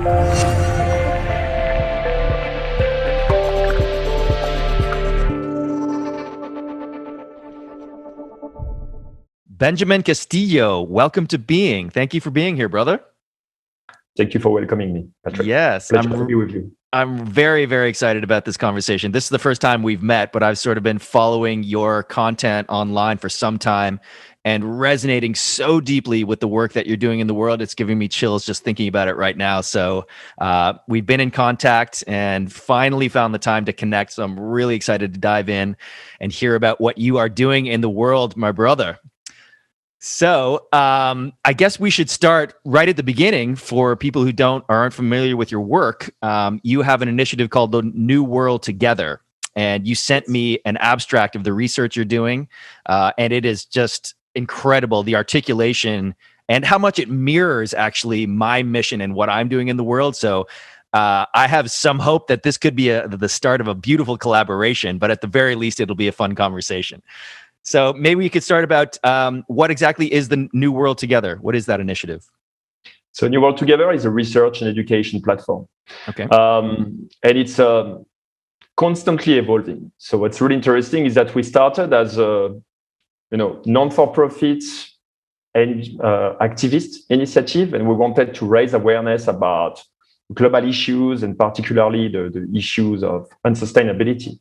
Benjamin Casteillo, welcome to Being. Thank you for being here, brother. Thank you for welcoming me, Patrick. Yes, Pleasure to be with you. I'm very, very excited about this conversation. This is the first time we've met, but I've sort of been following your content online for some time and resonating so deeply with the work that you're doing in the world. It's giving me chills just thinking about it right now. So we've been in contact and finally found the time to connect. So I'm really excited to dive in and hear about what you are doing in the world, my brother. So I guess we should start right at the beginning for people who aren't familiar with your work. You have an initiative called the New World Together, and you sent me an abstract of the research you're doing, and it is just incredible, the articulation and how much it mirrors actually my mission and what I'm doing in the world. So I have some hope that this could be the start of a beautiful collaboration, but at the very least, it'll be a fun conversation. So maybe we could start about what exactly is the New World Together? What is that initiative? So New World Together is a research and education platform. Okay. And it's constantly evolving. So what's really interesting is that we started as a non-for-profit and activist initiative, and we wanted to raise awareness about global issues and particularly the issues of unsustainability,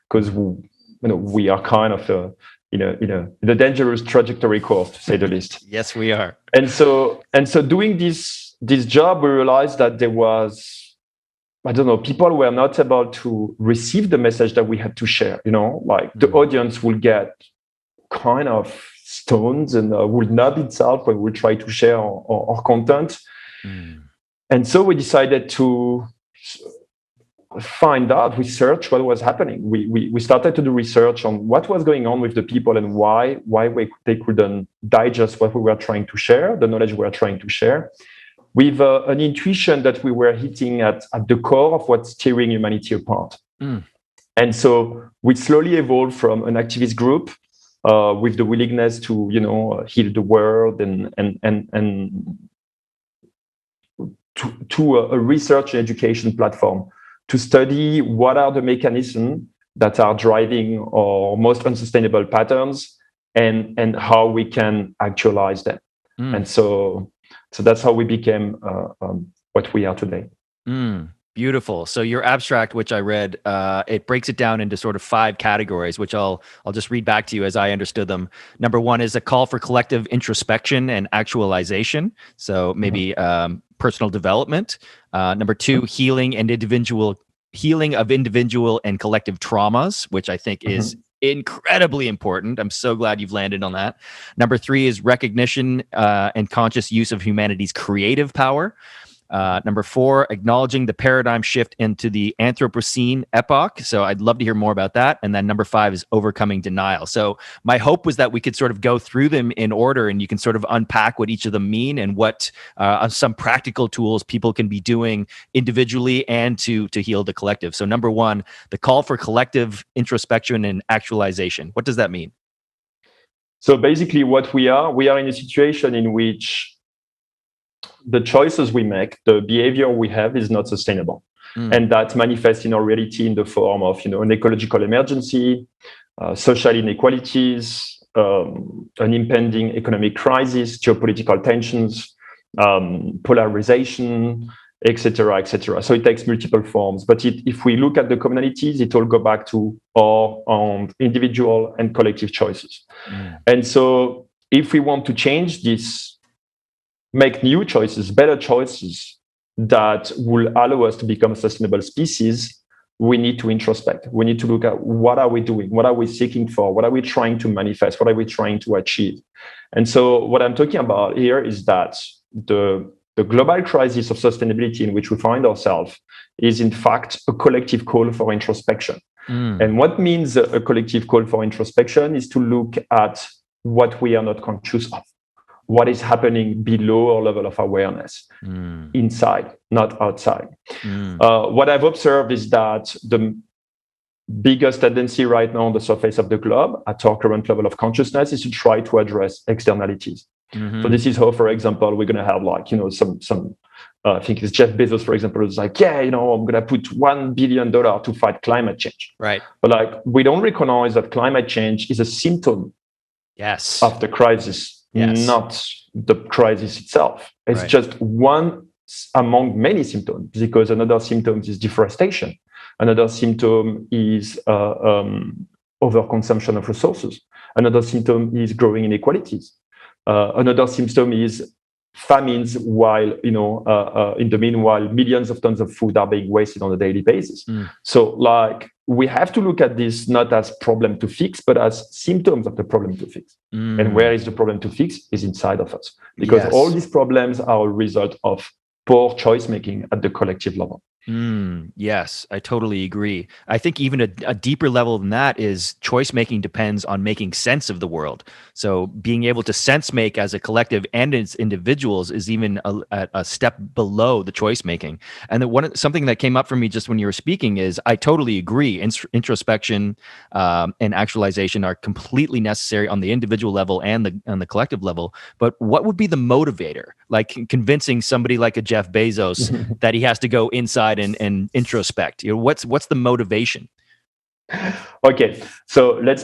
because we are kind of in a dangerous trajectory course, to say the least. Yes, we are. And so doing this job, we realized that there was, people were not able to receive the message that we had to share. The audience will get kind of stoned and will nub itself when we try to share our content. And so we decided to find out, research what was happening. We started to do research on what was going on with the people and why they couldn't digest what we were trying to share, the knowledge we were trying to share, with an intuition that we were hitting at the core of what's tearing humanity apart. And so we slowly evolved from an activist group with the willingness to heal the world and to a research and education platform to study what are the mechanisms that are driving our most unsustainable patterns and how we can actualize them. And so that's how we became what we are today. Beautiful. So your abstract, which I read, it breaks it down into sort of 5 categories, which I'll just read back to you as I understood them. Number 1 is a call for collective introspection and actualization. So maybe personal development. Number 2, healing of individual and collective traumas, which I think is incredibly important. I'm so glad you've landed on that. Number 3 is recognition and conscious use of humanity's creative power. Number 4, acknowledging the paradigm shift into the Anthropocene epoch. So I'd love to hear more about that. And then number 5 is overcoming denial. So my hope was that we could sort of go through them in order and you can sort of unpack what each of them mean and what some practical tools people can be doing individually and to heal the collective. So number 1, the call for collective introspection and actualization. What does that mean? So basically what we are in a situation in which the choices we make, the behavior we have is not sustainable. And that manifests in our reality in the form of, an ecological emergency, social inequalities, an impending economic crisis, geopolitical tensions, polarization, etc., etc. So it takes multiple forms. But if we look at the commonalities, it all go back to our individual and collective choices. And so if we want to change this, make new choices, better choices that will allow us to become a sustainable species, we need to introspect. We need to look at what are we doing? What are we seeking for? What are we trying to manifest? What are we trying to achieve? And so what I'm talking about here is that the global crisis of sustainability in which we find ourselves is in fact a collective call for introspection. And what means a collective call for introspection is to look at what we are not conscious of. What is happening below our level of awareness, inside, not outside. What I've observed is that the biggest tendency right now on the surface of the globe at our current level of consciousness is to try to address externalities. So this is how, for example, we're going to have some I think it's Jeff Bezos, for example, is like, yeah, I'm going to put $1 billion to fight climate change. Right. But like, we don't recognize that climate change is a symptom Yes. of the crisis, not the crisis itself. It's just one among many symptoms, because another symptom is deforestation. Another symptom is overconsumption of resources. Another symptom is growing inequalities. Another symptom is famines, while in the meanwhile millions of tons of food are being wasted on a daily basis. So like, we have to look at this not as problem to fix, but as symptoms of the problem to fix. And where is the problem to fix is inside of us, because all these problems are a result of poor choice making at the collective level. Yes, I totally agree. I think even a deeper level than that is choice making depends on making sense of the world. So being able to sense make as a collective and as individuals is even a step below the choice making. And something that came up for me just when you were speaking is I totally agree. Introspection and actualization are completely necessary on the individual level and the collective level. But what would be the motivator? Like convincing somebody like a Jeff Bezos that he has to go inside and introspect? What's the motivation? Okay, so let's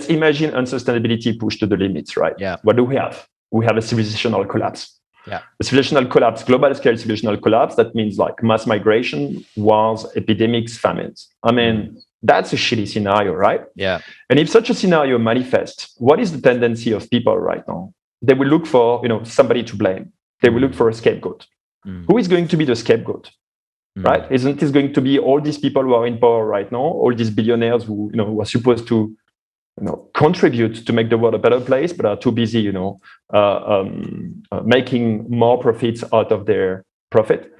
imagine unsustainability pushed to the limits, right? Yeah. What do we have? We have a civilizational collapse. Yeah. A civilizational collapse, global scale civilizational collapse, that means like mass migration, wars, epidemics, famines. I mean, that's a shitty scenario, right? Yeah. And if such a scenario manifests, what is the tendency of people right now? They will look for, somebody to blame. They will look for a scapegoat. Who is going to be the scapegoat? Right? Isn't this going to be all these people who are in power right now, all these billionaires who are supposed to contribute to make the world a better place, but are too busy making more profits out of their profit?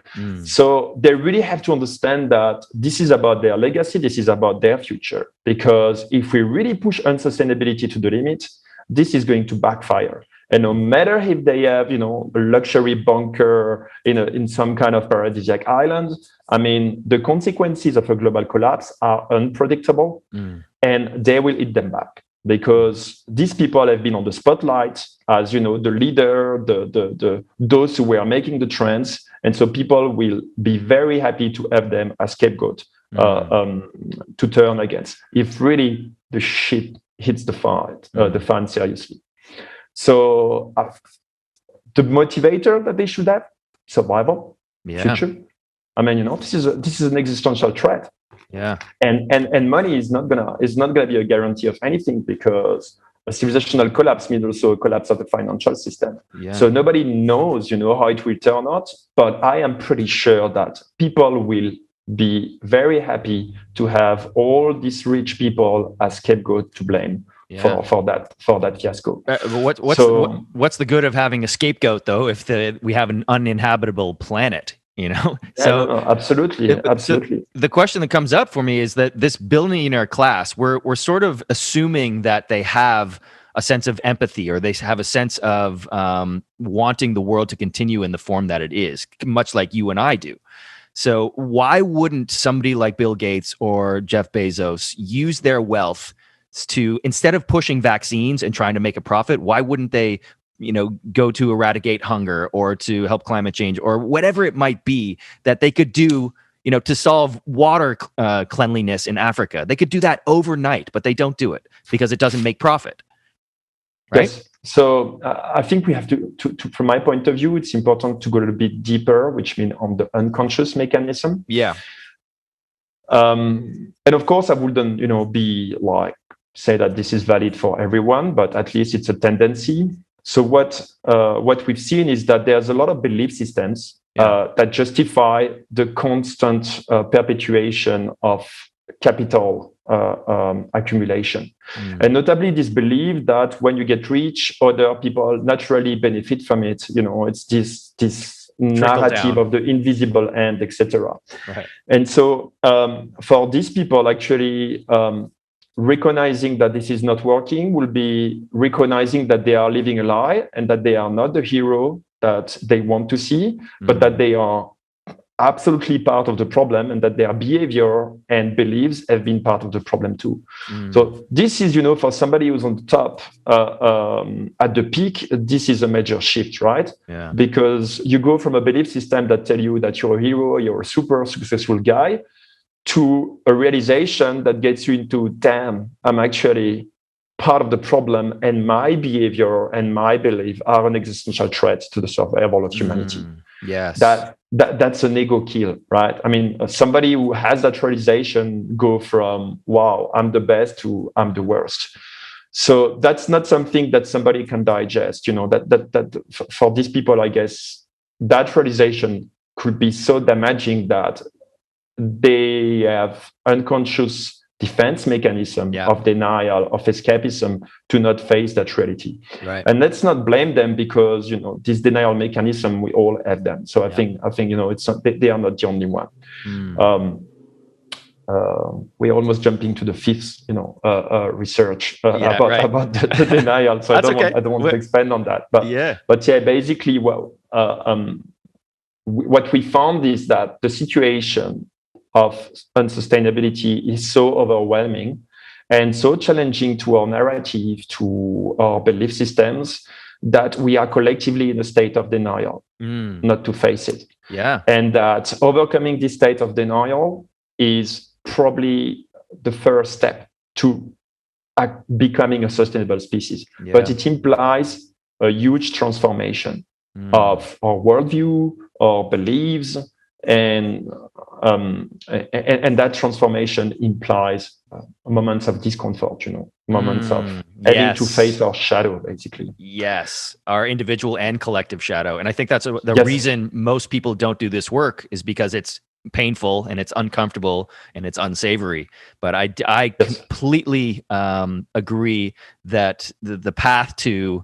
So they really have to understand that this is about their legacy, this is about their future, because if we really push unsustainability to the limit, this is going to backfire. And no matter if they have, a luxury bunker in some kind of paradisiac island, I mean, the consequences of a global collapse are unpredictable, and they will eat them back, because these people have been on the spotlight as, the leader, those who were making the trends, and so people will be very happy to have them as scapegoat to turn against if really the shit hits the fan seriously. So the motivator that they should have, survival, future. I mean, this is an existential threat. Yeah. And money is not gonna be a guarantee of anything, because a civilizational collapse means also a collapse of the financial system. Yeah. So nobody knows, how it will turn out. But I am pretty sure that people will be very happy to have all these rich people as scapegoat to blame. Yeah. For that fiasco. What's the good of having a scapegoat though if we have an uninhabitable planet? Absolutely. The question that comes up for me is that this billionaire class, we're sort of assuming that they have a sense of empathy, or they have a sense of wanting the world to continue in the form that it is, much like you and I do. So why wouldn't somebody like Bill Gates or Jeff Bezos use their wealth to, instead of pushing vaccines and trying to make a profit, why wouldn't they, go to eradicate hunger or to help climate change or whatever it might be that they could do, to solve water cleanliness in Africa? They could do that overnight, but they don't do it because it doesn't make profit. Right? Yes. So I think we have to, from my point of view, it's important to go a little bit deeper, which means on the unconscious mechanism. Yeah. And of course, I wouldn't, be like, say that this is valid for everyone, but at least it's a tendency. So what we've seen is that there's a lot of belief systems that justify the constant perpetuation of capital accumulation. And notably this belief that when you get rich, other people naturally benefit from it. It's this narrative of the invisible end, etc. Right. And so for these people, actually, recognizing that this is not working will be recognizing that they are living a lie and that they are not the hero that they want to see, but that they are absolutely part of the problem, and that their behavior and beliefs have been part of the problem too. So this is, for somebody who's on the top, at the peak, this is a major shift, right? Yeah. Because you go from a belief system that tell you that you're a hero, you're a super successful guy, to a realization that gets you into, damn, I'm actually part of the problem, and my behavior and my belief are an existential threat to the survival of humanity. Yes. That's an ego kill, right? I mean, somebody who has that realization go from, wow, I'm the best, to I'm the worst. So that's not something that somebody can digest. That for these people, I guess, that realization could be so damaging that they have unconscious defense mechanism of denial, of escapism, to not face that reality. Right. And let's not blame them, because this denial mechanism, we all have them. So I think it's not, they are not the only one. We're almost jumping to the fifth research about the denial. So I don't want to expand on that. But basically, what we found is that the situation of unsustainability is so overwhelming and so challenging to our narrative, to our belief systems, that we are collectively in a state of denial, not to face it. Yeah. And that overcoming this state of denial is probably the first step to becoming a sustainable species. But it implies a huge transformation of our worldview, our beliefs, and that transformation implies moments of discomfort, moments of having to face our shadow, basically. Yes, our individual and collective shadow. And I think that's the reason most people don't do this work, is because it's painful and it's uncomfortable and it's unsavory. But I completely agree that the path to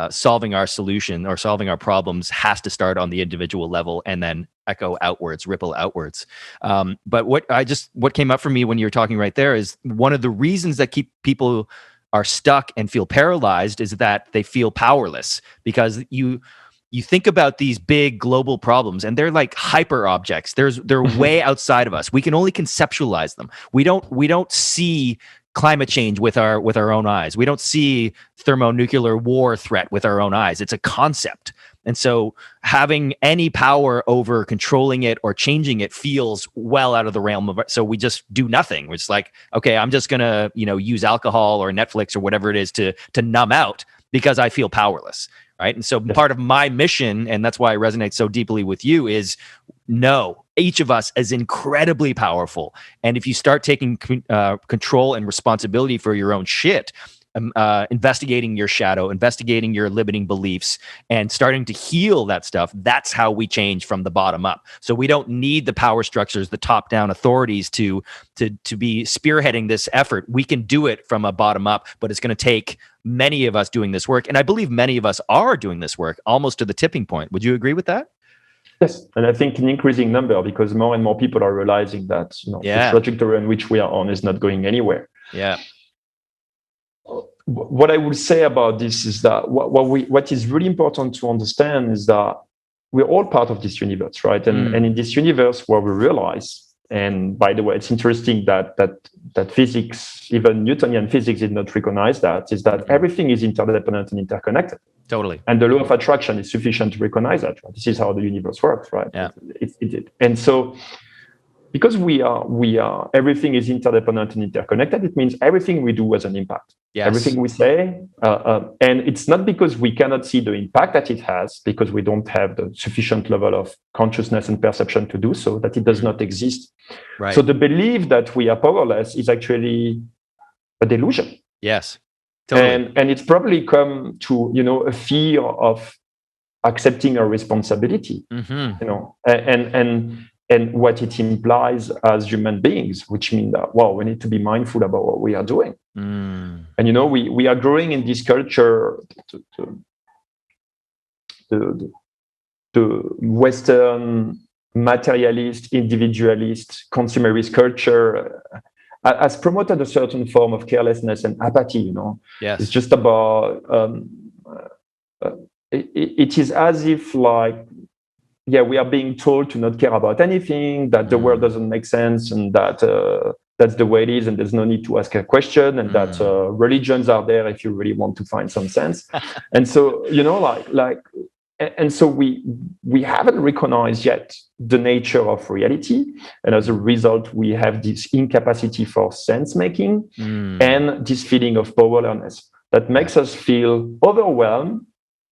solving our solution or solving our problems has to start on the individual level and then echo outwards, ripple outwards. But what came up for me when you were talking right there is one of the reasons that keep people are stuck and feel paralyzed is that they feel powerless, because you think about these big global problems and they're like hyper objects. They're way outside of us. We can only conceptualize them. We don't see climate change with our own eyes. We don't see thermonuclear war threat with our own eyes. It's a concept. And so having any power over controlling it or changing it feels well out of the realm of it. So we just do nothing. We're just like, okay, I'm just gonna, use alcohol or Netflix or whatever it is to numb out because I feel powerless. Right. And so part of my mission, and that's why I resonate so deeply with you, is no, each of us is incredibly powerful. And if you start taking control and responsibility for your own shit, investigating your shadow, investigating your limiting beliefs, and starting to heal that stuff, that's how we change from the bottom up. So we don't need the power structures, the top-down authorities to be spearheading this effort. We can do it from a bottom up, but it's going to take many of us doing this work. And I believe many of us are doing this work almost to the tipping point. Would you agree with that? Yes, and I think an increasing number, because more and more people are realizing that the trajectory in which we are on is not going anywhere. Yeah. What I would say about this is that what is really important to understand is that we're all part of this universe, right? And in this universe, where we realize, and by the way, it's interesting that physics, even Newtonian physics, did not recognize that, is that everything is interdependent and interconnected. Totally. And the law of attraction is sufficient to recognize that. Right? This is how the universe works, right? Yeah. It did. And so, because we are, everything is interdependent and interconnected, it means everything we do has an impact. Yes. Everything we say, and it's not because we cannot see the impact that it has, because we don't have the sufficient level of consciousness and perception to do so, that it does not exist. Right. So the belief that we are powerless is actually a delusion. Yes. Totally. And it's probably come to, a fear of accepting a responsibility, and what it implies as human beings, which means that, we need to be mindful about what we are doing. And, we are growing in this culture, the Western materialist, individualist, consumerist culture has promoted a certain form of carelessness and apathy, Yes. It's just about, it is as if, like, we are being told to not care about anything, that the world doesn't make sense, and that that's the way it is, and there's no need to ask a question, and that religions are there if you really want to find some sense. And so, and so we haven't recognized yet the nature of reality, and as a result, we have this incapacity for sense making and this feeling of powerlessness that makes us feel overwhelmed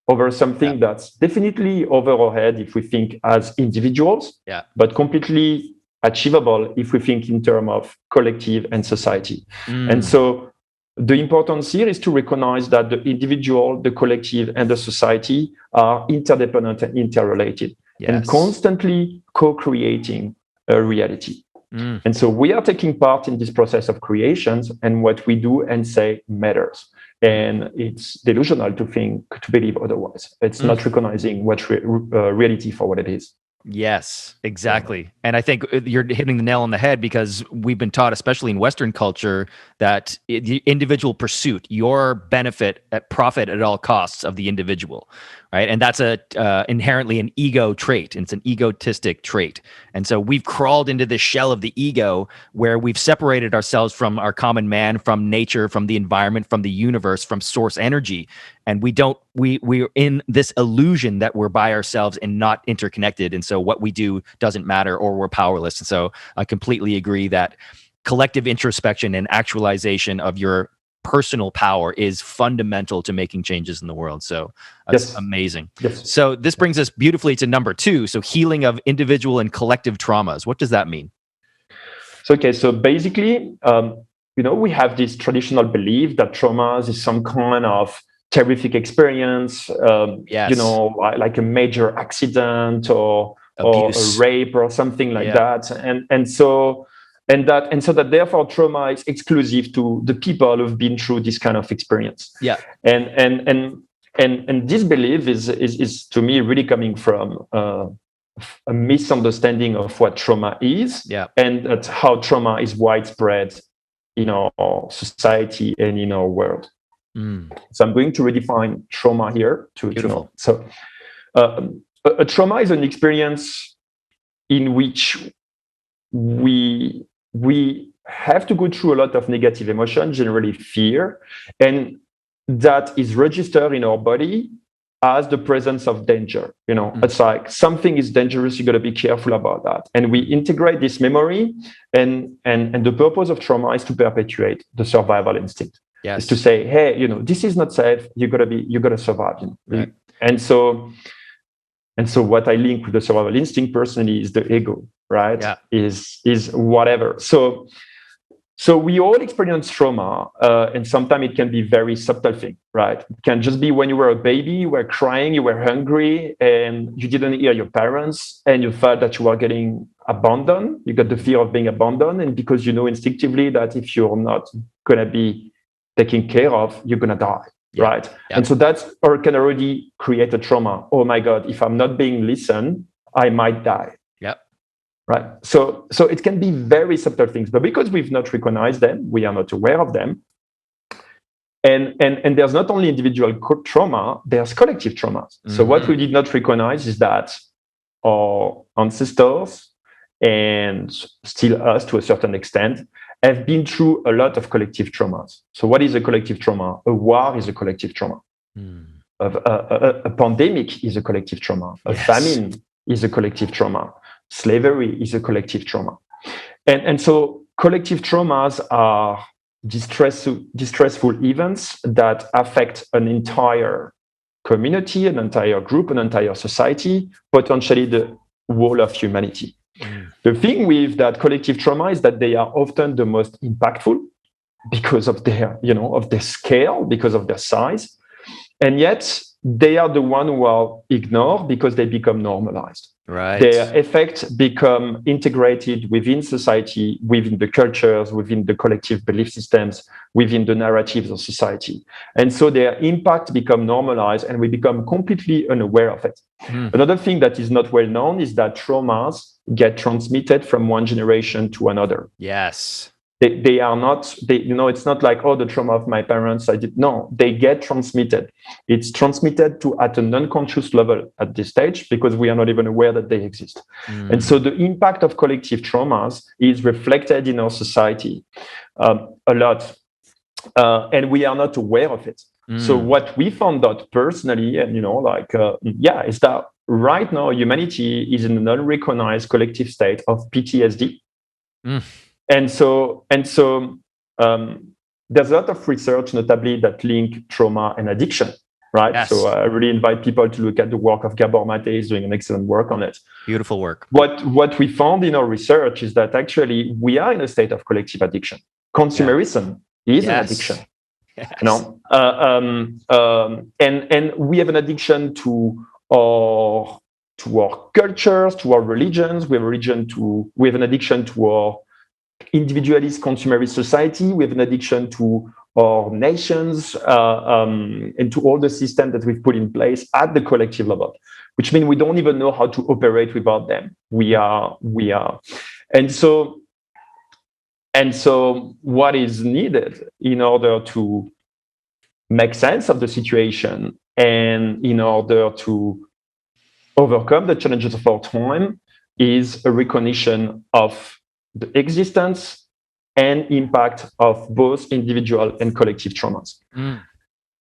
over something that's definitely over our head if we think as individuals, but completely achievable if we think in terms of collective and society. And so the importance here is to recognize that the individual, the collective, and the society are interdependent and interrelated, and constantly co-creating a reality. And so we are taking part in this process of creations, and what we do and say matters. And it's delusional to believe otherwise. It's not recognizing what reality for what it is. Yes, exactly. And I think you're hitting the nail on the head, because we've been taught, especially in Western culture, that the individual pursuit, your benefit at profit at all costs of the individual, right? And that's inherently an ego trait. It's an egotistic trait. And so we've crawled into this shell of the ego where we've separated ourselves from our common man, from nature, from the environment, from the universe, from source energy. And we're in this illusion that we're by ourselves and not interconnected. And so what we do doesn't matter, or we're powerless. And so I completely agree that collective introspection and actualization of your personal power is fundamental to making changes in the world. So that's amazing. Yes. So this brings us beautifully to number 2. So healing of individual and collective traumas. What does that mean? So basically, we have this traditional belief that traumas is some kind of terrific experience, like a major accident or a rape or something like that, and so that therefore trauma is exclusive to the people who've been through this kind of experience. And this belief is to me really coming from a misunderstanding of what trauma is, and that's how trauma is widespread in our society and in our world. So I'm going to redefine trauma here So a trauma is an experience in which we have to go through a lot of negative emotion, generally fear, and that is registered in our body as the presence of danger. It's like something is dangerous, you got to be careful about that. And we integrate this memory, and the purpose of trauma is to perpetuate the survival instinct. Is to say, hey, this is not safe. You gotta survive. Right. And so what I link with the survival instinct personally is the ego, right? Is whatever. So we all experience trauma, and sometimes it can be very subtle thing, right? It can just be when you were a baby, you were crying, you were hungry, and you didn't hear your parents, and you felt that you were getting abandoned. You got the fear of being abandoned, and because you know instinctively that if you're not gonna be taken care of, you're gonna die, right? And so that can already create a trauma. Oh my God, if I'm not being listened, I might die. Right. So it can be very subtle things, but because we've not recognized them, we are not aware of them. And there's not only individual trauma, there's collective traumas. So what we did not recognize is that our ancestors, and still us to a certain extent, have been through a lot of collective traumas. So what is a collective trauma? A war is a collective trauma. A pandemic is a collective trauma. A famine is a collective trauma. Slavery is a collective trauma. And so collective traumas are distressful events that affect an entire community, an entire group, an entire society, potentially the whole of humanity. The thing with that collective trauma is that they are often the most impactful because of their, of their scale, because of their size. And yet they are the one who are ignored because they become normalized. Right. Their effects become integrated within society, within the cultures, within the collective belief systems, within the narratives of society. And so their impact become normalized and we become completely unaware of it. Another thing that is not well known is that traumas get transmitted from one generation to another. Yes. they are not, it's not like, oh, the trauma of my parents, no, they get transmitted. It's transmitted to at an unconscious level at this stage because we are not even aware that they exist. And so the impact of collective traumas is reflected in our society a lot, and we are not aware of it. So what we found out personally, and is that right now humanity is in an unrecognized collective state of PTSD. And so there's a lot of research, notably, that link trauma and addiction, right? Yes. So I really invite people to look at the work of Gabor Mate. He's doing an excellent work on it. Beautiful work. What we found in our research is that actually we are in a state of collective addiction. Consumerism is an addiction. Yes. And we have an addiction to our cultures, to our religions. We have an addiction to our individualist consumerist society. We have an addiction to our nations and to all the systems that we've put in place at the collective level, which means we don't even know how to operate without them. We are. And so what is needed in order to make sense of the situation and in order to overcome the challenges of our time is a recognition of the existence and impact of both individual and collective traumas.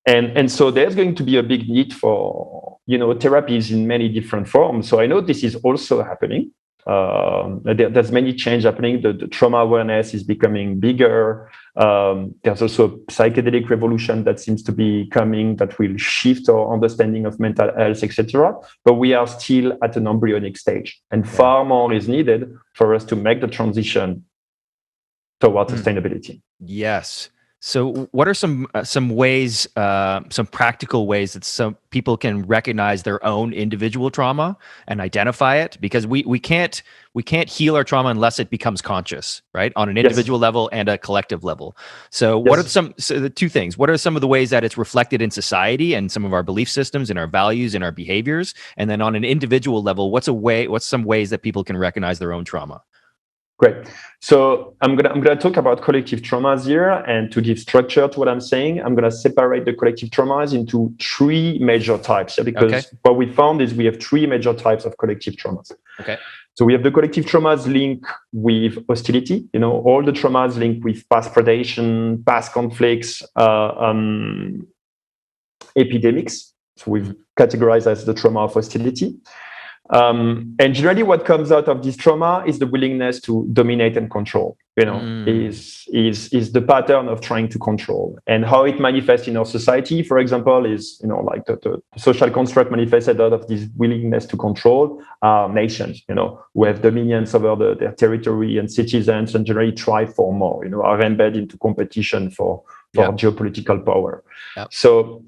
And so there's going to be a big need for, therapies in many different forms. So I know this is also happening. There's many change happening. The trauma awareness is becoming bigger. There's also a psychedelic revolution that seems to be coming that will shift our understanding of mental health, etc. But we are still at an embryonic stage, and far more is needed for us to make the transition towards sustainability. Yes. So what are some ways, some practical ways that some people can recognize their own individual trauma and identify it? Because we can't heal our trauma unless it becomes conscious, right? On an individual level and a collective level. So what are the two things? What are some of the ways that it's reflected in society and some of our belief systems and our values and our behaviors? And then on an individual level, what's some ways that people can recognize their own trauma? Great. So I'm gonna talk about collective traumas here, and to give structure to what I'm saying, I'm gonna separate the collective traumas into three major types. Because what we found is we have three major types of collective traumas. Okay. So we have the collective traumas linked with hostility. All the traumas linked with past predation, past conflicts, epidemics. So we've categorized as the trauma of hostility. And generally what comes out of this trauma is the willingness to dominate and control, is the pattern of trying to control. And how it manifests in our society, for example, is, like the social construct manifested out of this willingness to control nations, who have dominions over their territory and citizens and generally try for more, are embedded into competition for geopolitical power. So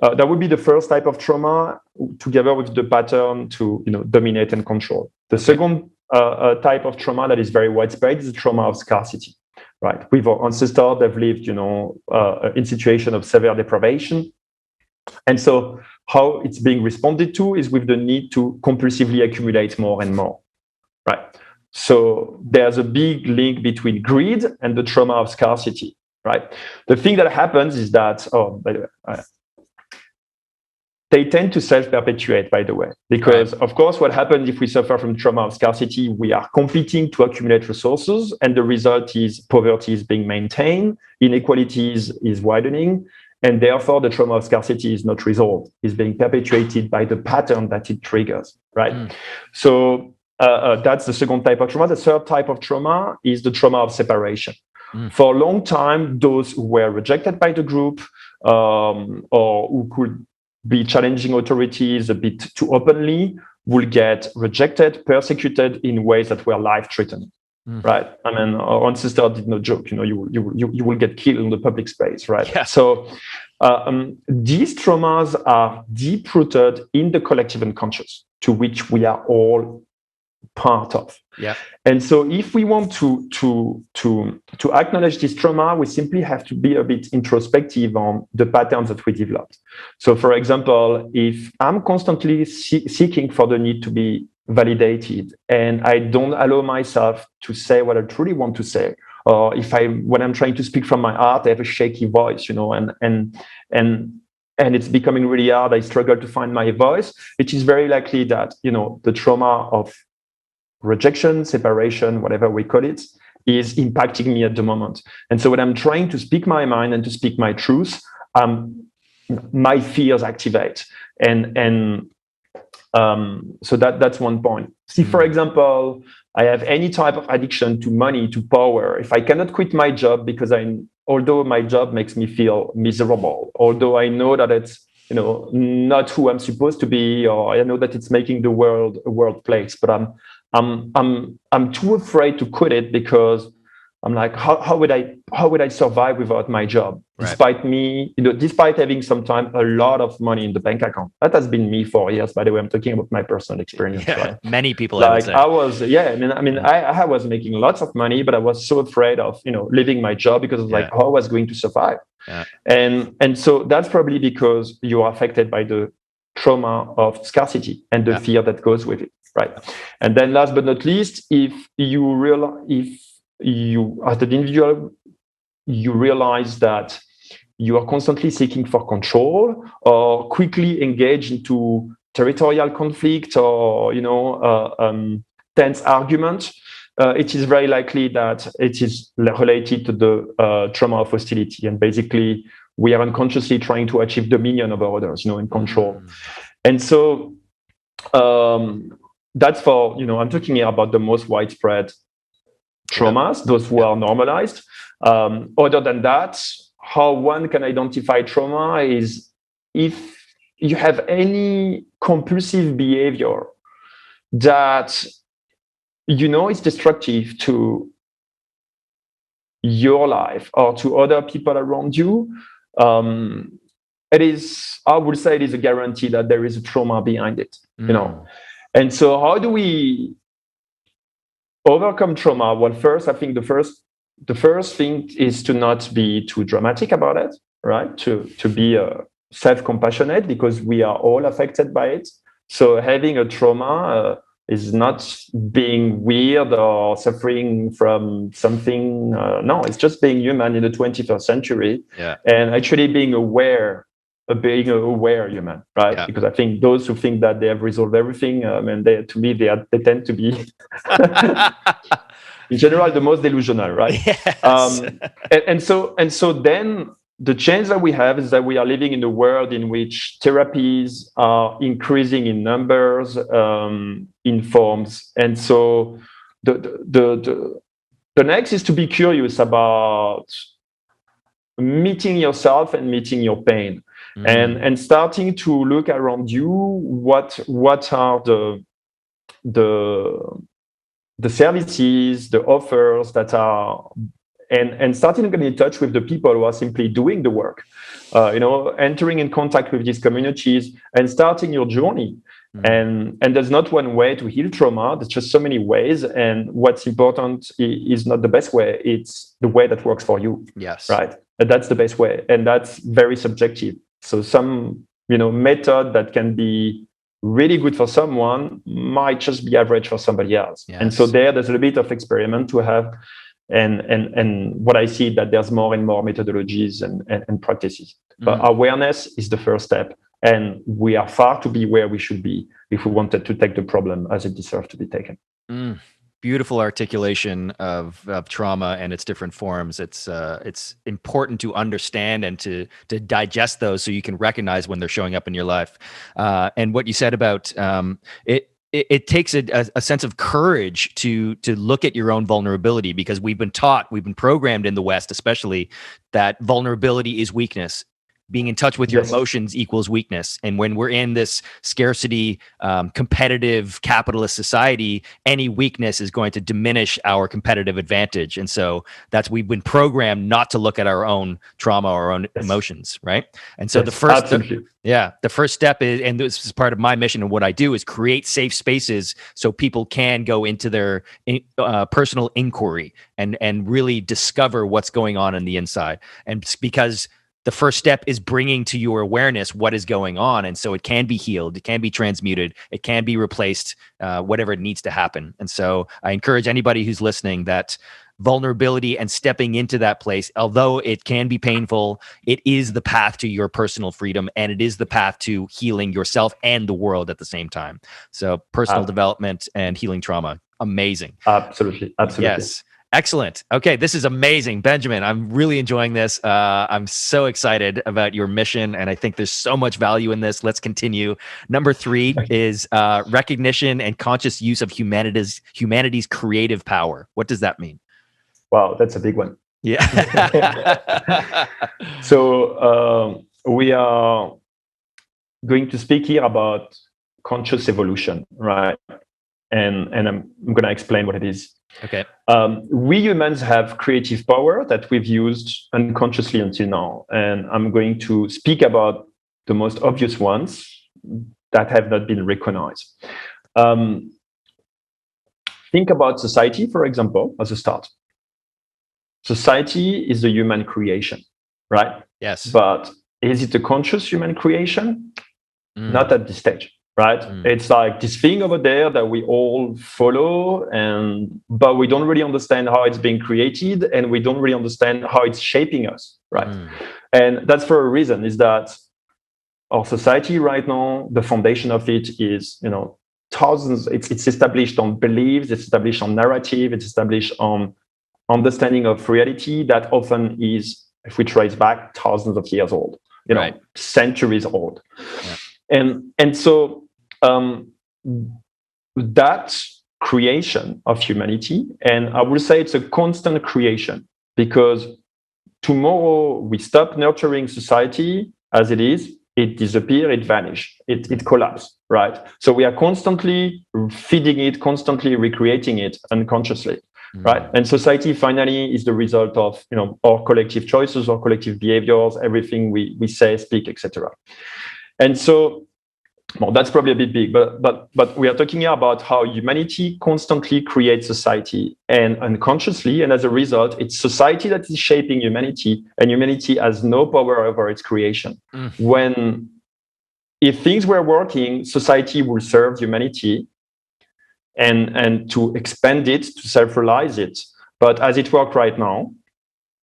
that would be the first type of trauma, together with the pattern to dominate and control. The second type of trauma that is very widespread is the trauma of scarcity. Right, with our ancestors, they've lived in situation of severe deprivation, and so how it's being responded to is with the need to compulsively accumulate more and more. Right, so there's a big link between greed and the trauma of scarcity. Right. The thing that happens is that, by the way, they tend to self-perpetuate, by the way, because of course, what happens if we suffer from trauma of scarcity, we are competing to accumulate resources, and the result is poverty is being maintained, inequalities is widening, and therefore the trauma of scarcity is not resolved, is being perpetuated by the pattern that it triggers. Right. So that's the second type of trauma. The third type of trauma is the trauma of separation. For a long time, those who were rejected by the group or who could be challenging authorities a bit too openly will get rejected, persecuted in ways that were life-threatening. Right? I mean, our ancestor did not joke. You will get killed in the public space. Right? Yeah. So these traumas are deep-rooted in the collective unconscious, to which we are all part of. Yeah. And so if we want to acknowledge this trauma, we simply have to be a bit introspective on the patterns that we developed. So for example, if I'm constantly seeking for the need to be validated and I don't allow myself to say what I truly want to say, or if when I'm trying to speak from my heart, I have a shaky voice, and it's becoming really hard. I struggle to find my voice. It is very likely that, the trauma of rejection, separation, whatever we call it, is impacting me at the moment. And so when I'm trying to speak my mind and to speak my truth, my fears activate. And so that's one point. See, for example, I have any type of addiction to money, to power. If I cannot quit my job because although my job makes me feel miserable, although I know that it's not who I'm supposed to be, or I know that it's making the world a workplace, but I'm too afraid to quit it because I'm like, how would I survive without my job? Right. Despite having sometimes a lot of money in the bank account. That has been me for years. By the way, I'm talking about my personal experience. Yeah, right? Many people, I would say. I was making lots of money, but I was so afraid of leaving my job because I was like, how I was going to survive. Yeah. And so that's probably because you are affected by the trauma of scarcity and the fear that goes with it. Right. And then last but not least, if you as an individual, you realize that you are constantly seeking for control or quickly engage into territorial conflict or tense argument, it is very likely that it is related to the trauma of hostility, and basically we are unconsciously trying to achieve dominion over others, and control. And so that's for I'm talking here about the most widespread traumas, those who are normalized. Other than that, how one can identify trauma is if you have any compulsive behavior that is destructive to your life or to other people around you. I would say it is a guarantee that there is a trauma behind it. And so how do we overcome trauma? Well, first, I think the first thing is to not be too dramatic about it, right? To be self-compassionate, because we are all affected by it. So having a trauma is not being weird or suffering from something. No, it's just being human in the 21st century, and actually being aware human, right? Yeah. Because I think those who think that they have resolved everything, they tend to be in general the most delusional, right? Yes. And so then the change that we have is that we are living in a world in which therapies are increasing in numbers, in forms, and so the next is to be curious about meeting yourself and meeting your pain. And starting to look around you, what are the services, the offers that are, and starting to get in touch with the people who are simply doing the work, entering in contact with these communities and starting your journey. And there's not one way to heal trauma. There's just so many ways. And what's important is not the best way. It's the way that works for you. Yes. Right. And that's the best way. And that's very subjective. So some, method that can be really good for someone might just be average for somebody else. Yes. And so there's a little bit of experiment to have. And what I see that there's more and more methodologies and practices. But awareness is the first step. And we are far to be where we should be if we wanted to take the problem as it deserves to be taken. Beautiful articulation of trauma and its different forms. It's important to understand and to digest those so you can recognize when they're showing up in your life. And what you said about it takes a sense of courage to look at your own vulnerability, because we've been programmed in the West, especially, that vulnerability is weakness. Being in touch with your emotions equals weakness. And when we're in this scarcity, competitive capitalist society, any weakness is going to diminish our competitive advantage. And so we've been programmed not to look at our own trauma or our own emotions, right? And so the first step is, and this is part of my mission and what I do, is create safe spaces so people can go into their personal inquiry and really discover what's going on the inside. And because the first step is bringing to your awareness what is going on. And so it can be healed, it can be transmuted, it can be replaced, whatever it needs to happen. And so I encourage anybody who's listening that vulnerability and stepping into that place, although it can be painful, it is the path to your personal freedom, and it is the path to healing yourself and the world at the same time. So personal development and healing trauma, amazing. Absolutely. Yes. Excellent. Okay, this is amazing, Benjamin. I'm really enjoying this. I'm so excited about your mission, and I think there's so much value in this. Let's continue. Number 3 is recognition and conscious use of humanity's creative power. What does that mean? Wow, that's a big one. Yeah. So we are going to speak here about conscious evolution, right? And I'm going to explain what it is. Okay. We humans have creative power that we've used unconsciously until now. And I'm going to speak about the most obvious ones that have not been recognized. Think about society, for example, as a start. Society is a human creation, right? Yes. But is it a conscious human creation? Not at this stage, right? It's like this thing over there that we all follow, but we don't really understand how it's being created, and we don't really understand how it's shaping us, right? And that's for a reason, is that our society right now, the foundation of it is, thousands, it's established on beliefs, it's established on narrative, it's established on understanding of reality that often is, if we trace back, thousands of years old, right. Centuries old. Yeah. And so that creation of humanity, and I would say it's a constant creation, because tomorrow we stop nurturing society as it is, it disappears, it vanishes, it collapses, right? So we are constantly feeding it, constantly recreating it unconsciously. Right. And society finally is the result of, our collective choices, our collective behaviors, everything we say, speak, etc. And so, well, that's probably a bit big, but we are talking here about how humanity constantly creates society and unconsciously, and as a result, it's society that is shaping humanity, and humanity has no power over its creation. If things were working, society will serve humanity and to expand it, to self-realize it. But as it works right now,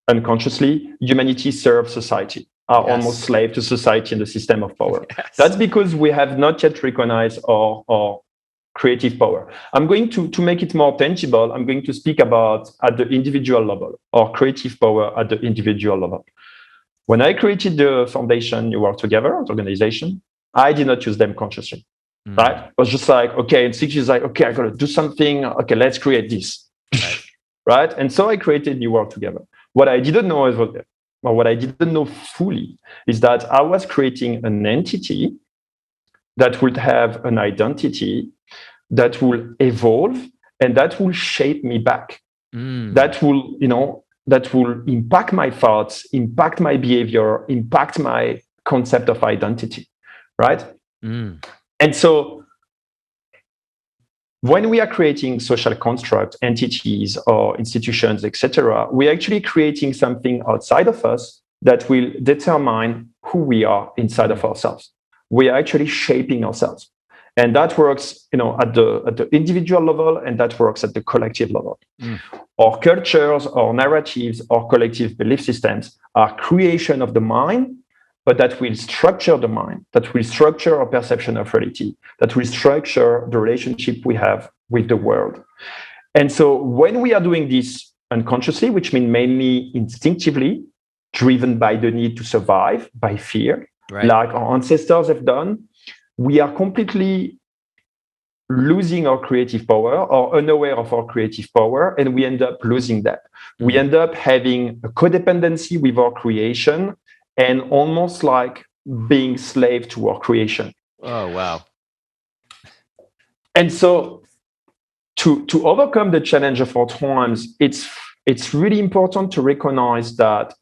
unconsciously, humanity serves society, are almost slave to society and the system of power. Yes. That's because we have not yet recognized our creative power. I'm going to make it more tangible. I'm going to speak about at the individual level, or creative power at the individual level. When I created the foundation You Work Together, the organization, I did not use them consciously. Right? I was just like, okay, in 6 years, like, okay, I got to do something. Okay, let's create this. Right? And so I created You Work Together. What I didn't know is what I didn't know fully is that I was creating an entity that would have an identity that will evolve and that will shape me back. That will impact my thoughts, impact my behavior, impact my concept of identity. Right? And so when we are creating social constructs, entities, or institutions, etc., we're actually creating something outside of us that will determine who we are inside of ourselves. We are actually shaping ourselves. And that works, at the individual level, and that works at the collective level. Our cultures, our narratives, our collective belief systems are creation of the mind, but that will structure the mind, that will structure our perception of reality, that will structure the relationship we have with the world. And so when we are doing this unconsciously, which means mainly instinctively, driven by the need to survive, by fear, like our ancestors have done, we are completely losing our creative power or unaware of our creative power, and we end up losing that. We end up having a codependency with our creation, and almost like being slave to our creation. Oh, wow. And so to overcome the challenge of our times, it's really important to recognize that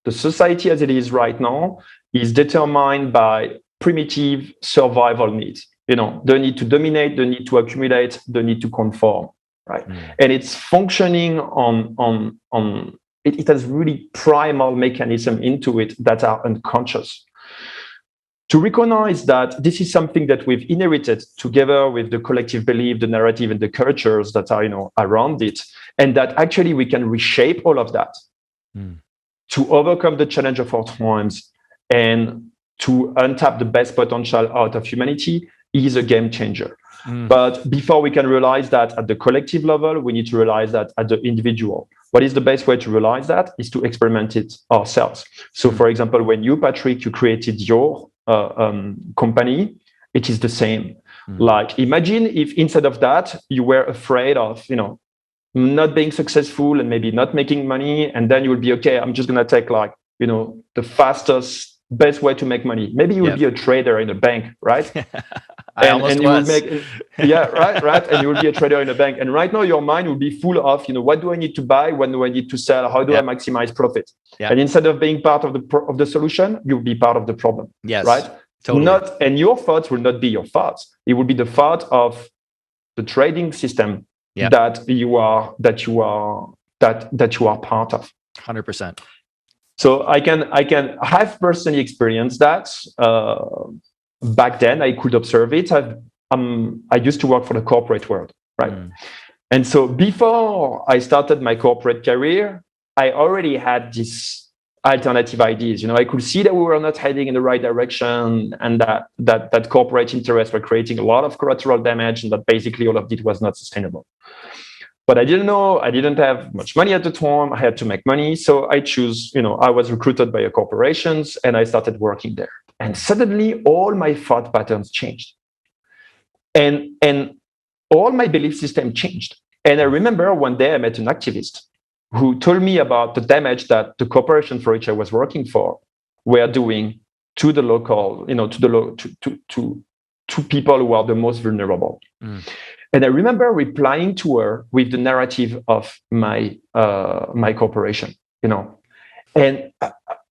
the society as it is right now is determined by primitive survival needs. The need to dominate, the need to accumulate, the need to conform, right? And it's functioning on it has really primal mechanism into it that are unconscious. To recognize that this is something that we've inherited together with the collective belief, the narrative, and the cultures that are, around it, and that actually we can reshape all of that to overcome the challenge of our times and to untap the best potential out of humanity is a game changer. But before we can realize that at the collective level, we need to realize that at the individual. What is the best way to realize that is to experiment it ourselves. So, for example, when you, Patrick, you created your company, it is the same. Like, imagine if instead of that, you were afraid of, not being successful and maybe not making money, and then you will be, okay, I'm just going to take the fastest, best way to make money. Maybe you will be a trader in a bank, right? and you will make, right. And you will be a trader in a bank. And right now your mind will be full of, what do I need to buy? When do I need to sell? How do I maximize profit? And instead of being part of the solution, you'll be part of the problem. Yes. Right. Totally. And your thoughts will not be your thoughts. It will be the thought of the trading system that you are part of. 100%. So I have personally experienced that. Back then, I could observe it. I used to work for the corporate world, right? And so before I started my corporate career, I already had these alternative ideas. I could see that we were not heading in the right direction, and that corporate interests were creating a lot of collateral damage, and that basically all of it was not sustainable. But I didn't know. I didn't have much money at the time. I had to make money. So I chose, I was recruited by a corporations and I started working there. And suddenly all my thought patterns changed. And all my belief system changed. And I remember one day I met an activist who told me about the damage that the corporation for which I was working for were doing to the local, to people who are the most vulnerable. And I remember replying to her with the narrative of my corporation, and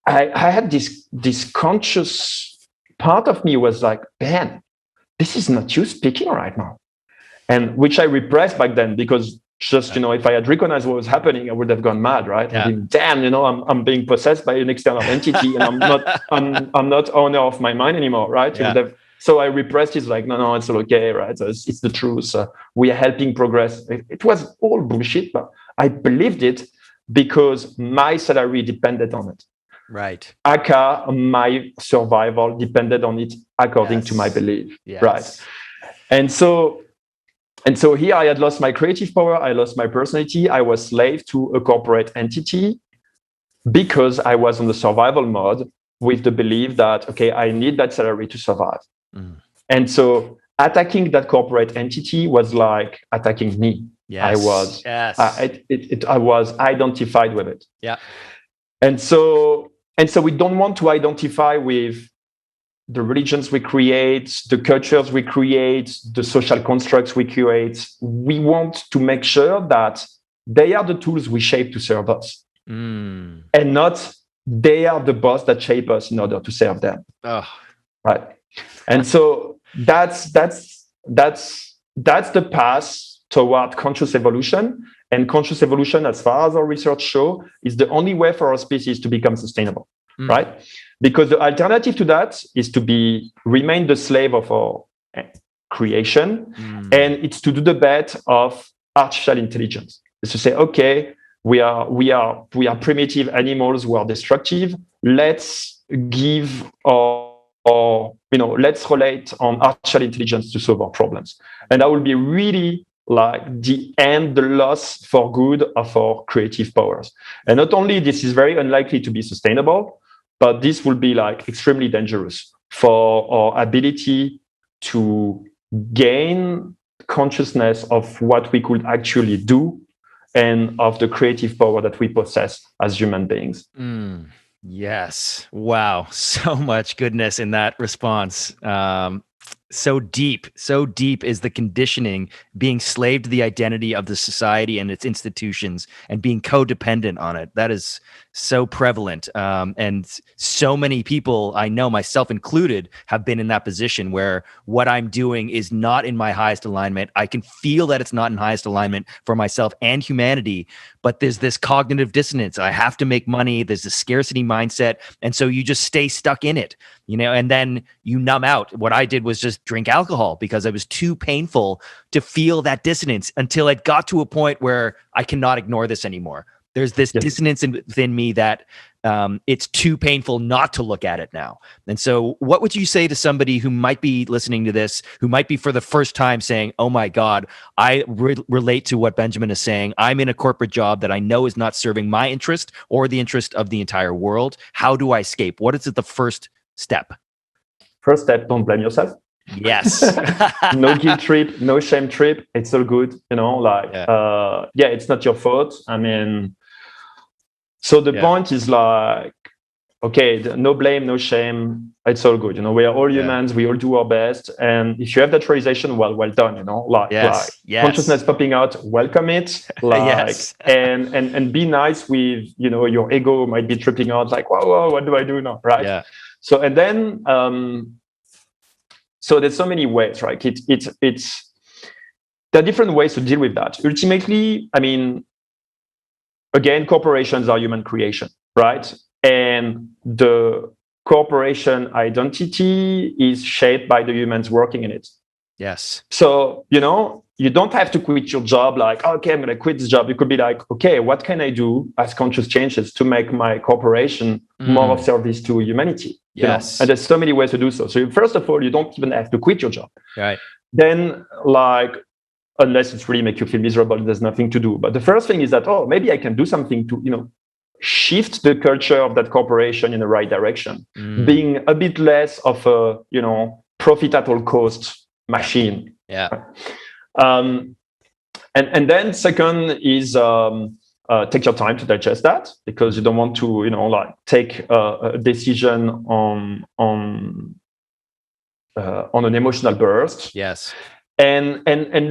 I had this conscious part of me was like, Ben, this is not you speaking right now, and which I repressed back then because just if I had recognized what was happening, I would have gone mad, right? Yeah. Damn, I'm being possessed by an external entity, and I'm not owner of my mind anymore, right? Yeah. So I repressed it, like, no, it's all okay, right? So it's the truth. We are helping progress. It was all bullshit, but I believed it because my salary depended on it. Right. Aka, my survival depended on it according to my belief, right? And so here I had lost my creative power. I lost my personality. I was slave to a corporate entity because I was on the survival mode with the belief that, okay, I need that salary to survive. And so attacking that corporate entity was like attacking me. Yes. I was identified with it. Yeah. And so we don't want to identify with the religions we create, the cultures we create, the social constructs we create. We want to make sure that they are the tools we shape to serve us, and not they are the boss that shape us in order to serve them. Right. And so that's the path toward conscious evolution. And conscious evolution, as far as our research show, is the only way for our species to become sustainable, right? Because the alternative to that is to remain the slave of our creation, and it's to do the bet of artificial intelligence. It's to say, okay, we are primitive animals who are destructive. Let's give let's relate on artificial intelligence to solve our problems. And that will be really like the loss for good of our creative powers. And not only this is very unlikely to be sustainable, but this will be like extremely dangerous for our ability to gain consciousness of what we could actually do and of the creative power that we possess as human beings. Yes. Wow. So much goodness in that response. So deep is the conditioning, being slave to the identity of the society and its institutions and being codependent on it. That is so prevalent. And so many people I know, myself included, have been in that position where what I'm doing is not in my highest alignment. I can feel that it's not in highest alignment for myself and humanity, but there's this cognitive dissonance. I have to make money. There's this scarcity mindset. And so you just stay stuck in it, and then you numb out. What I did was just drink alcohol because it was too painful to feel that dissonance until it got to a point where I cannot ignore this anymore. There's this dissonance within me that it's too painful not to look at it now. And so what would you say to somebody who might be listening to this, who might be for the first time saying, oh my God, I relate to what Benjamin is saying. I'm in a corporate job that I know is not serving my interest or the interest of the entire world. How do I escape? What is it, the first step? First step, don't blame yourself. Yes. No guilt trip, no shame trip. It's all good. It's not your fault. I mean, so the point is like, okay, no blame, no shame. It's all good. We are all humans. We all do our best. And if you have that realization, well done. Consciousness popping out, welcome it. And be nice with, your ego might be tripping out. Like, whoa, what do I do now? Right. Yeah. So, and then, so there's so many ways, right? There are different ways to deal with that. Ultimately, I mean, again, corporations are human creation, right? And the corporation identity is shaped by the humans working in it. Yes. So, you don't have to quit your job like, okay, I'm going to quit this job. You could be like, okay, what can I do as conscious changes to make my corporation more of service to humanity? Yes. And there's so many ways to do so. So first of all, you don't even have to quit your job. Right. Then unless it's really make you feel miserable, there's nothing to do. But the first thing is that, maybe I can do something to, shift the culture of that corporation in the right direction, being a bit less of a, profit at all cost machine. Yeah. And then second is take your time to digest that, because you don't want to, take a decision on an emotional burst. Yes. And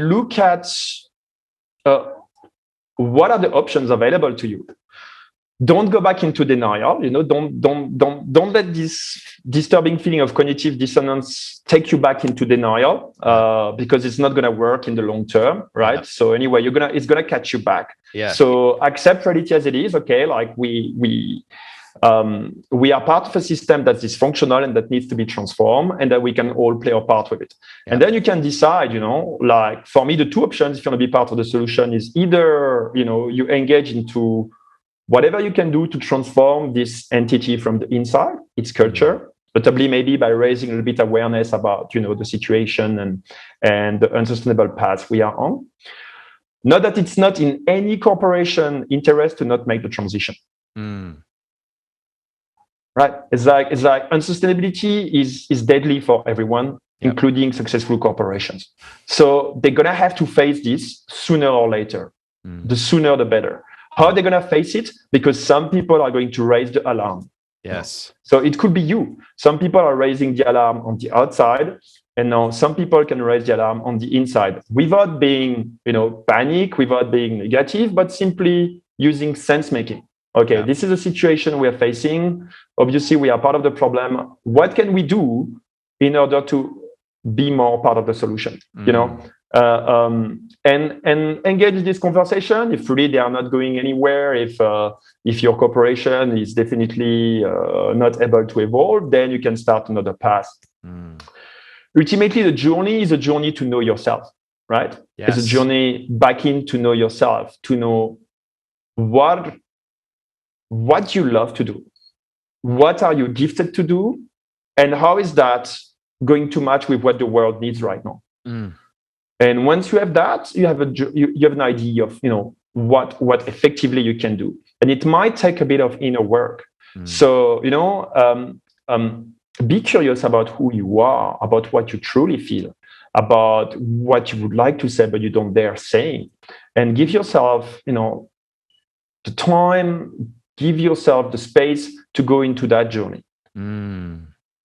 look at what are the options available to you. Don't go back into denial. Don't let this disturbing feeling of cognitive dissonance take you back into denial, because it's not going to work in the long term, right? Yeah. So anyway, it's gonna catch you back. Yeah. So accept reality as it is. Okay, like we are part of a system that's dysfunctional and that needs to be transformed, and that we can all play our part with it. Yeah. And then you can decide, for me, the two options, if you want to be part of the solution, is either, you engage into whatever you can do to transform this entity from the inside, its culture, notably maybe by raising a little bit awareness about, the situation and the unsustainable path we are on. Not that it's not in any corporation interest to not make the transition. Right? It's like unsustainability is deadly for everyone, including successful corporations. So they're gonna have to face this sooner or later. The sooner the better. How are they gonna face it? Because some people are going to raise the alarm. Yes. So it could be you. Some people are raising the alarm on the outside, and now some people can raise the alarm on the inside without being, panic, without being negative, but simply using sense making. Okay, this is a situation we are facing. Obviously, we are part of the problem. What can we do in order to be more part of the solution? And engage in this conversation. If really they are not going anywhere, if your corporation is definitely not able to evolve, then you can start another path. Ultimately, the journey is a journey to know yourself, right? Yes. It's a journey back in to know yourself, to know what you love to do, what are you gifted to do, and how is that going to match with what the world needs right now. And once you have that, you have an idea of what effectively you can do, and it might take a bit of inner work. So be curious about who you are, about what you truly feel, about what you would like to say but you don't dare say, and give yourself the time, give yourself the space to go into that journey.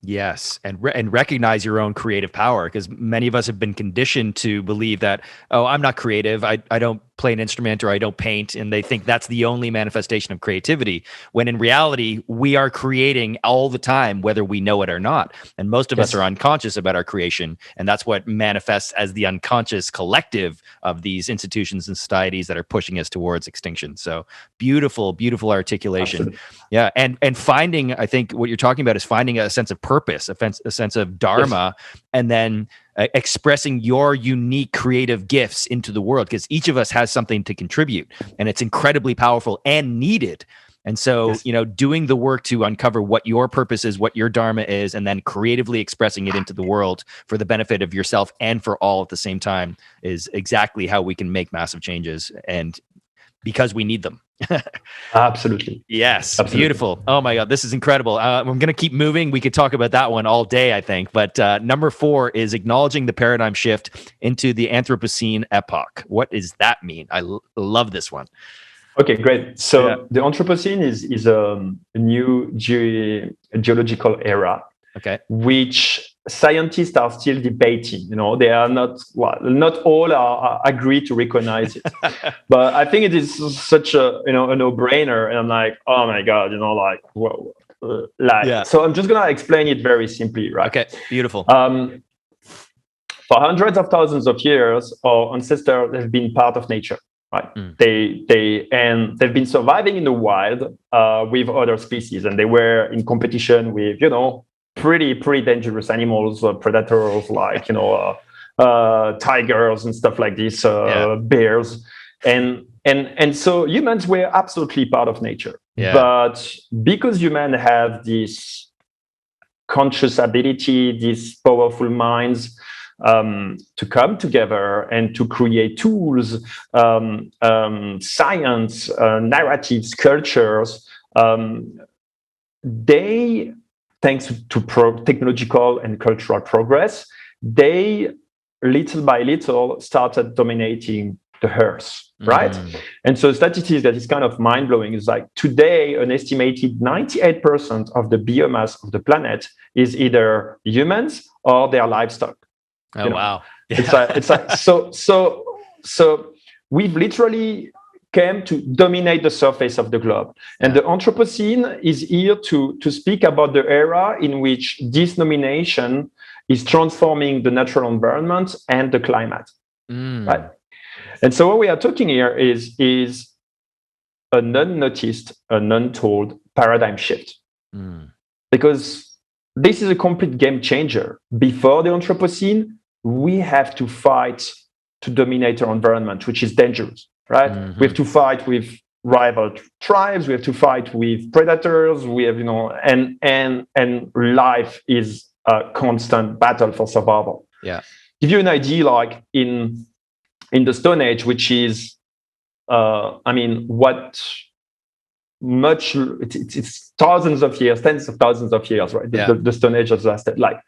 Yes, and recognize your own creative power, because many of us have been conditioned to believe that, oh, I'm not creative. I don't play an instrument or I don't paint, and they think that's the only manifestation of creativity. When in reality, we are creating all the time, whether we know it or not. And most of us are Yes, unconscious about our creation, and that's what manifests as the unconscious collective of these institutions and societies that are pushing us towards extinction. So beautiful, beautiful articulation. absolutely. Yeah, and finding, I think what you're talking about is finding a sense of purpose, a sense of Yes, dharma, and then expressing your unique creative gifts into the world, because each of us has something to contribute, and it's incredibly powerful and needed. And so, yes. doing the work to uncover what your purpose is, what your dharma is, and then creatively expressing it into the world for the benefit of yourself and for all at the same time is exactly how we can make massive changes, and because we need them. Absolutely. Yes, Absolutely. beautiful. Oh my God, this is incredible. I'm going to keep moving. We could talk about that one all day, I think. But number 4 is acknowledging the paradigm shift into the Anthropocene epoch. What does that mean? I love this one. Okay, great. Yeah. So the Anthropocene is a new geological era, Okay. which scientists are still debating. They are not, well, not all are agree to recognize it. But I think it is such a no-brainer, and I'm like, oh my God, like, whoa, Yeah. so I'm just gonna explain it very simply, right? Okay. Beautiful. For hundreds of thousands of years, our ancestors have been part of nature, right? Mm. They've been surviving in the wild with other species, and they were in competition with pretty dangerous animals, predators like tigers and stuff like this, bears, and so humans were absolutely part of nature. Yeah. But because humans have this conscious ability, these powerful minds, to come together and to create tools, science, narratives, cultures, they, thanks to technological and cultural progress, they little by little started dominating the earth, right? And so statistics that is kind of mind-blowing is like today an estimated 98% of the biomass of the planet is either humans or their livestock. Oh, wow. Yeah. It's like so we've literally came to dominate the surface of the globe. And the Anthropocene is here to speak about the era in which this domination is transforming the natural environment and the climate. Right? And so what we are talking here is an unnoticed, an untold paradigm shift. Because this is a complete game changer. Before the Anthropocene, we have to fight to dominate our environment, which is dangerous, right? We have to fight with rival tribes. We have to fight with predators. We have, and life is a constant battle for survival. Yeah. Give you an idea, like in the Stone Age, which is, it's thousands of years, tens of thousands of years, right? The Stone Age has lasted. Like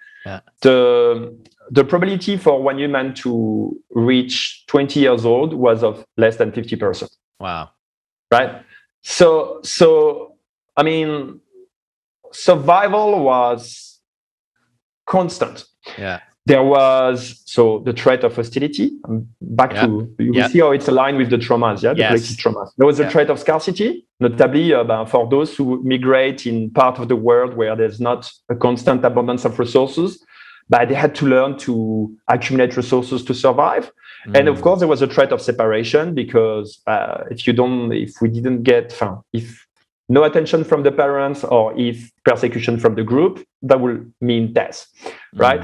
the probability for one human to reach 20 years old was of less than 50%. Wow. Right? So survival was constant. Yeah. There was the threat of hostility. Back to you see how it's aligned with the traumas, the collective traumas. There was a threat of scarcity, notably for those who migrate in part of the world where there's not a constant abundance of resources, but they had to learn to accumulate resources to survive. And of course, there was a threat of separation because if no attention from the parents or if persecution from the group, that will mean death, right?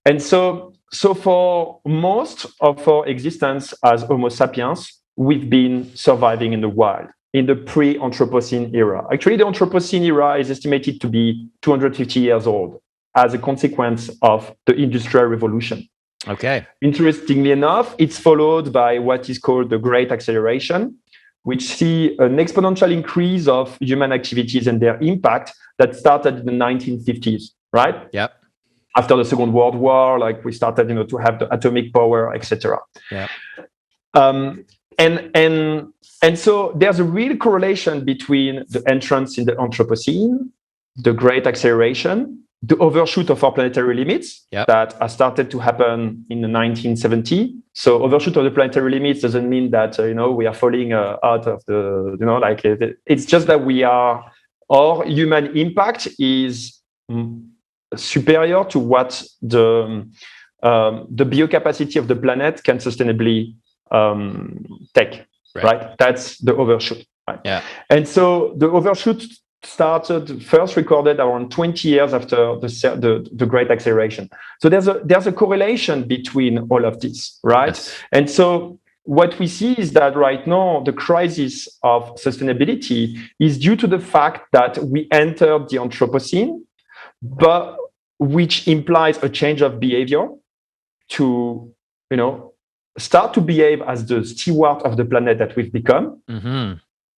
And so for most of our existence as Homo sapiens, we've been surviving in the wild, in the pre-Anthropocene era. Actually, the Anthropocene era is estimated to be 250 years old as a consequence of the Industrial Revolution. Okay. Interestingly enough, it's followed by what is called the Great Acceleration, which see an exponential increase of human activities and their impact that started in the 1950s, right? Yep. After the Second World War, like we started, to have the atomic power, etc. Yeah. And so there's a real correlation between the entrance in the Anthropocene, the Great Acceleration, the overshoot of our planetary limits Yep. that has started to happen in the 1970. So overshoot of the planetary limits doesn't mean that we are falling out of the it's just that our human impact is superior to what the biocapacity of the planet can sustainably take. Right? That's the overshoot. Right? Yeah. And so the overshoot started first recorded around 20 years after the Great Acceleration. So there's a correlation between all of this, right? Yes. And so what we see is that right now the crisis of sustainability is due to the fact that we entered the Anthropocene, but which implies a change of behavior to start to behave as the steward of the planet that we've become. Mm-hmm.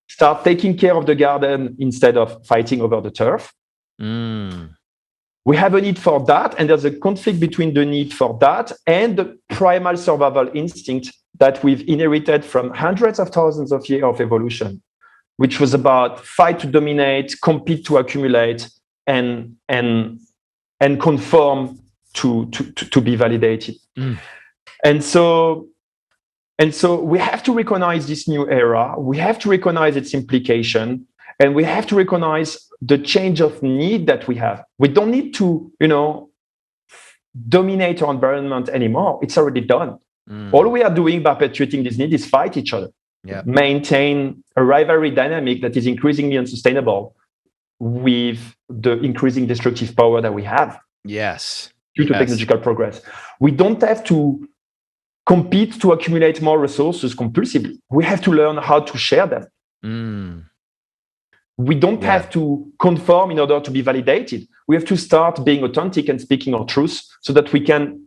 Start taking care of the garden instead of fighting over the turf. We have a need for that, and there's a conflict between the need for that and the primal survival instinct that we've inherited from hundreds of thousands of years of evolution, which was about fight to dominate, compete to accumulate, and conform to be validated. And so we have to recognize this new era. We have to recognize its implication, and we have to recognize the change of need that we have. We don't need to, dominate our environment anymore. It's already done. All we are doing by perpetuating this need is fight each other, maintain a rivalry dynamic that is increasingly unsustainable with the increasing destructive power that we have. Yes. Due to technological progress. We don't have to compete to accumulate more resources compulsively. We have to learn how to share them. We don't have to conform in order to be validated. We have to start being authentic and speaking our truth so that we can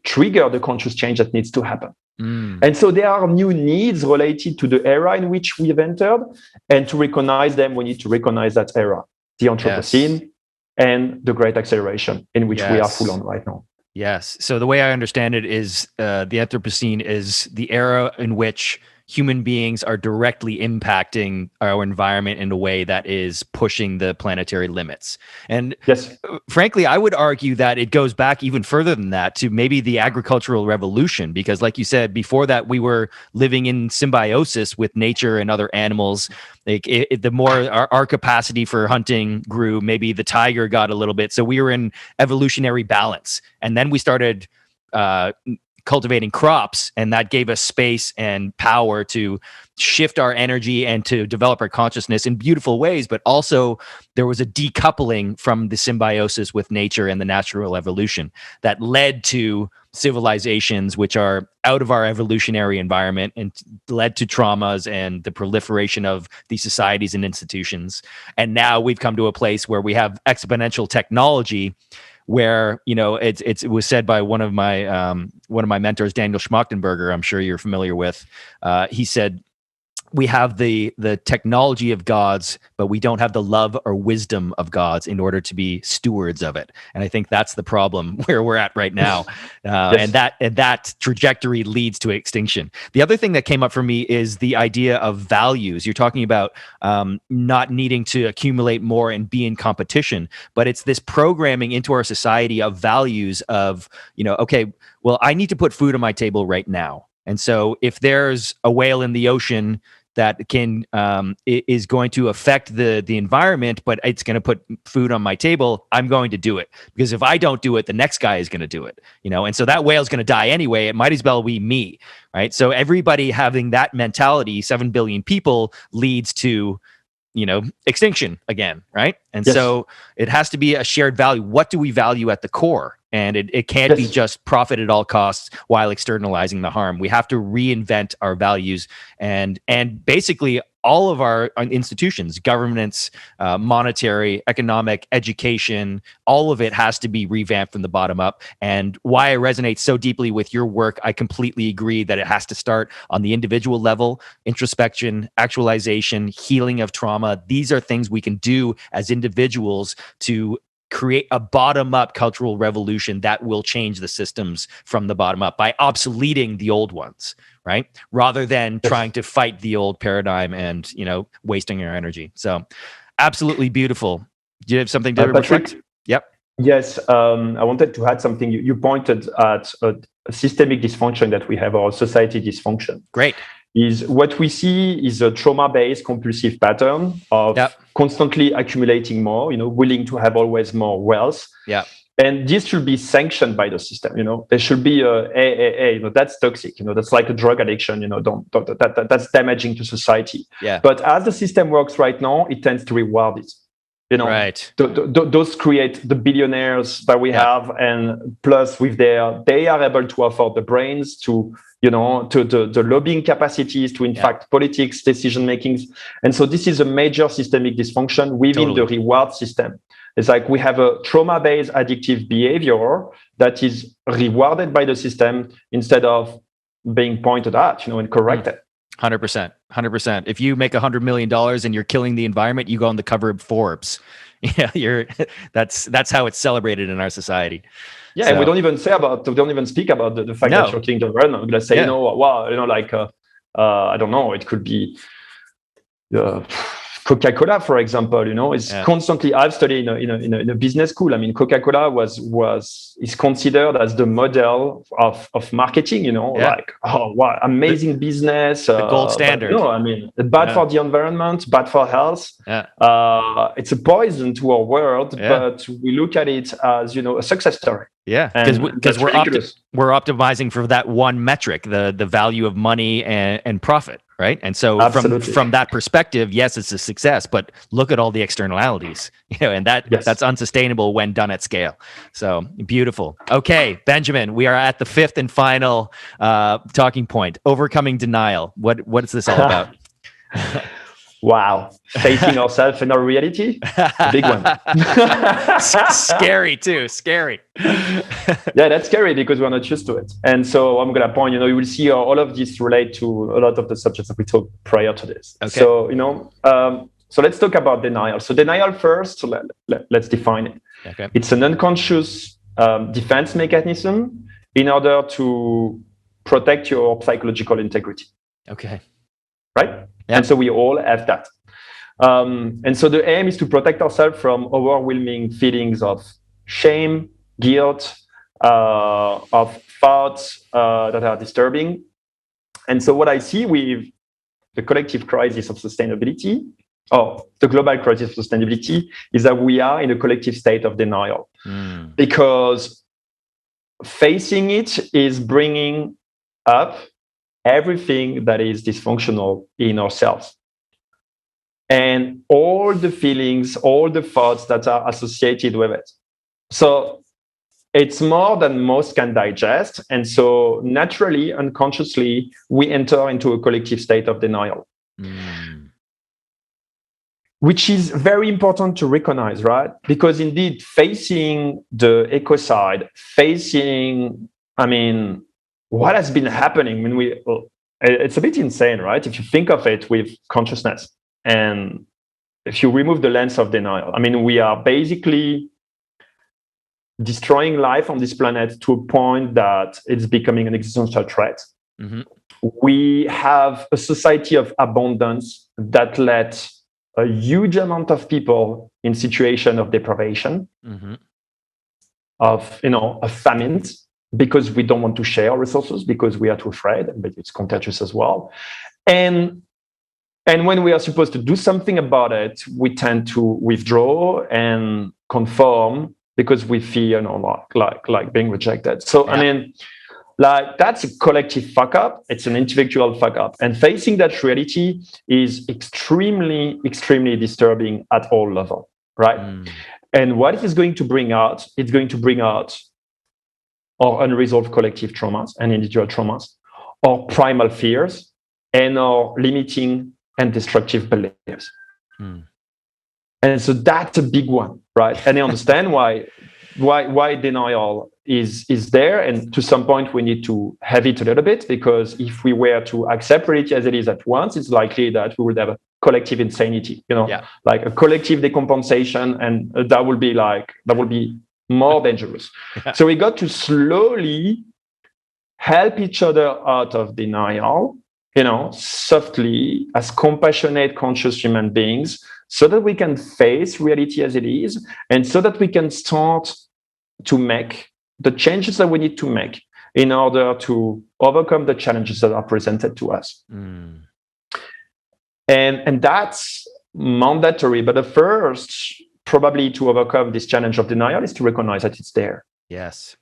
trigger the conscious change that needs to happen. And so there are new needs related to the era in which we have entered, and to recognize them, we need to recognize that era, the Anthropocene and the Great Acceleration in which we are full on right now. Yes. So the way I understand it is the Anthropocene is the era in which human beings are directly impacting our environment in a way that is pushing the planetary limits. And frankly, I would argue that it goes back even further than that to maybe the agricultural revolution, because like you said, before that, we were living in symbiosis with nature and other animals. Like the more our capacity for hunting grew, maybe the tiger got a little bit. So we were in evolutionary balance. And then we started cultivating crops, and that gave us space and power to shift our energy and to develop our consciousness in beautiful ways. But also there was a decoupling from the symbiosis with nature and the natural evolution that led to civilizations which are out of our evolutionary environment and led to traumas and the proliferation of these societies and institutions. And now we've come to a place where we have exponential technology, where it was said by one of my mentors, Daniel Schmachtenberger, I'm sure you're familiar with. He said, we have the technology of gods, but we don't have the love or wisdom of gods in order to be stewards of it. And I think that's the problem where we're at right now. And that trajectory leads to extinction. The other thing that came up for me is the idea of values. You're talking about not needing to accumulate more and be in competition, but it's this programming into our society of values of, okay, well, I need to put food on my table right now. And so if there's a whale in the ocean that is going to affect the environment, but it's going to put food on my table, I'm going to do it, because if I don't do it, the next guy is going to do it, and so that whale's going to die anyway. It might as well be me, right? So everybody having that mentality, 7 billion people, leads to extinction again, right? And so it has to be a shared value. What do we value at the core? And it can't be just profit at all costs while externalizing the harm. We have to reinvent our values, and basically all of our institutions, governments, monetary, economic, education, all of it has to be revamped from the bottom up. And why I resonate so deeply with your work, I completely agree that it has to start on the individual level. Introspection, actualization, healing of trauma. These are things we can do as individuals to create a bottom-up cultural revolution that will change the systems from the bottom up by obsoleting the old ones, right? Rather than trying to fight the old paradigm and, wasting your energy. So absolutely beautiful. Do you have something to reflect? Yep. Yes, I wanted to add something. You pointed at a systemic dysfunction that we have, or society dysfunction. Great. Is what we see is a trauma-based compulsive pattern of constantly accumulating more, willing to have always more wealth. Yeah. And this should be sanctioned by the system. There should be that's toxic. That's like a drug addiction. That's damaging to society. Yeah. But as the system works right now, it tends to reward it. Right. Those create the billionaires that we have, and plus they are able to afford the brains to the lobbying capacities to fact politics decision makings. And so this is a major systemic dysfunction within the reward system. It's like we have a trauma-based addictive behavior that is rewarded by the system instead of being pointed at, and corrected. 100%. 100%. If you make $100 million and you're killing the environment, you go on the cover of Forbes. Yeah, that's how it's celebrated in our society. Yeah, so, and we don't even speak about the fact that you're killing the environment. We're gonna say, I don't know, it could be Coca-Cola, for example, is constantly. I've studied in a business school. I mean, Coca-Cola is considered as the model of marketing. Like, oh wow, amazing business, the gold standard. Bad for the environment, bad for health. It's a poison to our world, but we look at it as a success story. Yeah, because we're optimizing for that one metric, the value of money and profit, right? And so from that perspective, yes, it's a success, but look at all the externalities, and that's unsustainable when done at scale. So beautiful. Okay, Benjamin, we are at the fifth and final talking point: overcoming denial. What is this all about? Wow, facing ourselves in our reality, a big one. Scary too. Scary. Yeah, that's scary because we're not used to it. And so I'm gonna point. You will see all of this relate to a lot of the subjects that we talked prior to this. Okay. So so let's talk about denial. So denial first. So let's define it. Okay. It's an unconscious defense mechanism in order to protect your psychological integrity. Okay. Right. And so we all have that. And so the aim is to protect ourselves from overwhelming feelings of shame, guilt, of thoughts that are disturbing. And so what I see with the collective crisis of sustainability, or the global crisis of sustainability, is that we are in a collective state of denial. Because facing it is bringing up everything that is dysfunctional in ourselves, and all the feelings, all the thoughts that are associated with it. So it's more than most can digest. And so naturally, unconsciously, we enter into a collective state of denial, which is very important to recognize, right? Because indeed, facing the ecocide, what has been happening when it's a bit insane, right? If you think of it with consciousness, and if you remove the lens of denial, we are basically destroying life on this planet to a point that it's becoming an existential threat. Mm-hmm. We have a society of abundance that let a huge amount of people in situation of deprivation, of famines, because we don't want to share our resources, because we are too afraid, but it's contagious as well. And when we are supposed to do something about it, we tend to withdraw and conform because we fear, like being rejected. So, that's a collective fuck up. It's an intellectual fuck up. And facing that reality is extremely, extremely disturbing at all levels, right? And what it is going to bring out, it's going to bring out or unresolved collective traumas and individual traumas, or primal fears, and or limiting and destructive beliefs. And so that's a big one, right? And I understand why denial is there, and to some point we need to have it a little bit, because if we were to accept reality as it is at once, it's likely that we would have a collective insanity, like a collective decompensation, and that will be more dangerous. So we got to slowly help each other out of denial, softly, as compassionate, conscious human beings, so that we can face reality as it is, and so that we can start to make, the changes that we need to make in order to overcome the challenges that are presented to us. And that's mandatory. But the first, probably to overcome this challenge of denial, is to recognize that it's there. Yes.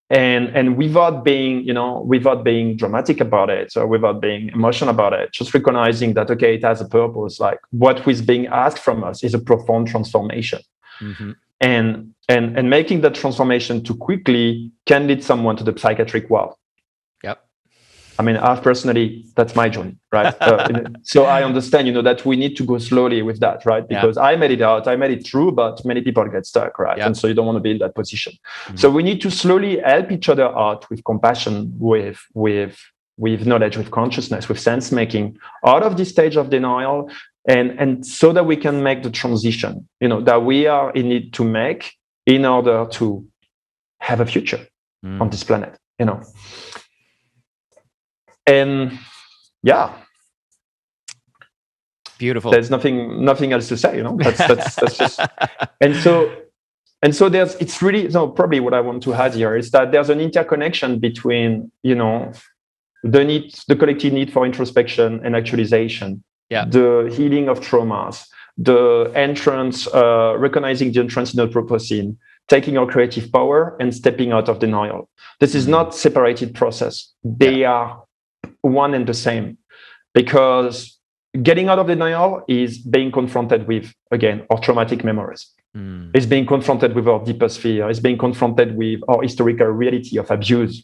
And without being, without being dramatic about it, or without being emotional about it, just recognizing that, okay, it has a purpose. Like what was being asked from us is a profound transformation. And making that transformation too quickly can lead someone to the psychiatric ward. Yep. I mean, I've personally, that's my journey, right? So I understand, that we need to go slowly with that, right? Because I made it out, I made it through, but many people get stuck, right? And so you don't want to be in that position. So we need to slowly help each other out with compassion, with knowledge, with consciousness, with sense making, out of this stage of denial, and so that we can make the transition, that we are in need to make in order to have a future on this planet, And beautiful. There's nothing else to say, That's just. And so it's really probably what I want to add here is that there's an interconnection between the collective need for introspection and actualization, the healing of traumas, the entrance, recognizing the entrance in Anthropocene, taking our creative power and stepping out of denial. This is not separated process. They are one and the same, because getting out of denial is being confronted with, again, our traumatic memories. It's being confronted with our deepest fear. It's being confronted with our historical reality of abuse,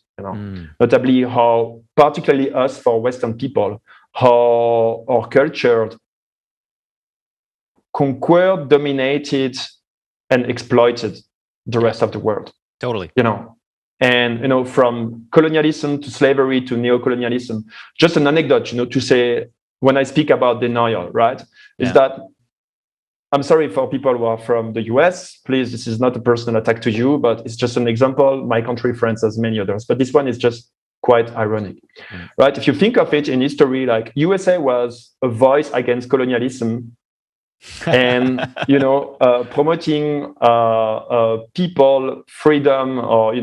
notably how, particularly us for Western people, how our culture conquered, dominated, and exploited the rest of the world. Totally. And, from colonialism to slavery to neocolonialism, just an anecdote, to say, when I speak about denial, right, is that I'm sorry for people who are from the US. Please, this is not a personal attack to you, but it's just an example. My country, France, has many others, but this one is just quite ironic, right? If you think of it in history, like USA was a voice against colonialism and, promoting people, freedom, or,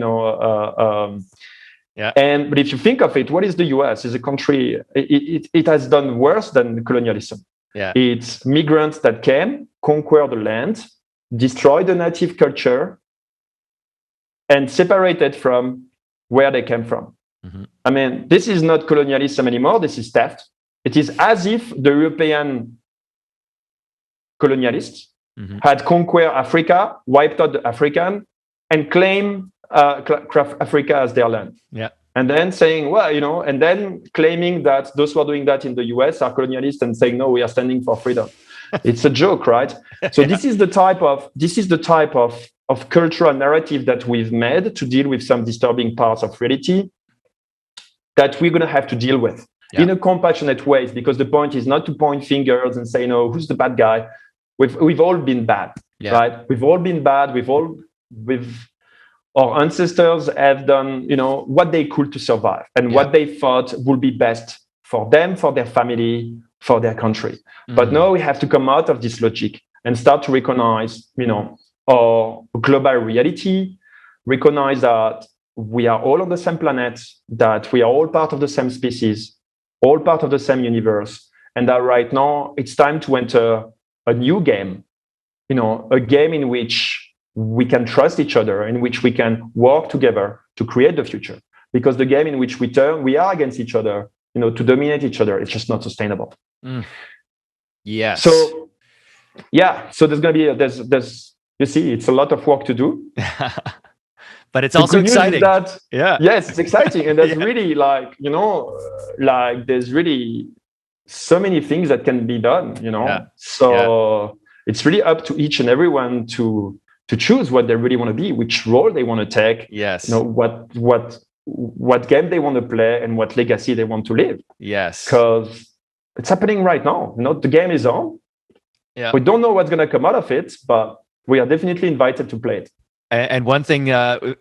but if you think of it, what is the US? Is a country, it has done worse than colonialism. It's migrants that came, conquer the land, destroy the native culture, and separated from where they came from. I mean, this is not colonialism anymore. This is theft. It is as if the European colonialists had conquered Africa, wiped out the African, and claimed Africa as their land. And then saying, well, and then claiming that those who are doing that in the US are colonialists and saying, no, we are standing for freedom. It's a joke, right? So this is the type of cultural narrative that we've made to deal with some disturbing parts of reality that we're going to have to deal with in a compassionate way, because the point is not to point fingers and say, no, who's the bad guy? We've all been bad, right? We've all been bad. Our ancestors have done, what they could to survive and what they thought would be best for them, for their family, for their country. But now we have to come out of this logic and start to recognize, our global reality, recognize that we are all on the same planet, that we are all part of the same species, all part of the same universe, and that right now it's time to enter a new game, a game in which we can trust each other, in which we can work together to create the future. Because the game in which we are against each other, to dominate each other, it's just not sustainable. Yes. So there's going to be there's you see, it's a lot of work to do. But it's also exciting. Yes, it's exciting, and there's really there's really so many things that can be done. It's really up to each and everyone to choose what they really want to be, which role they want to take. Yes. What game they want to play and what legacy they want to live. Yes. Because it's happening right now. The game is on. Yeah. We don't know what's going to come out of it, but we are definitely invited to play it. And one thing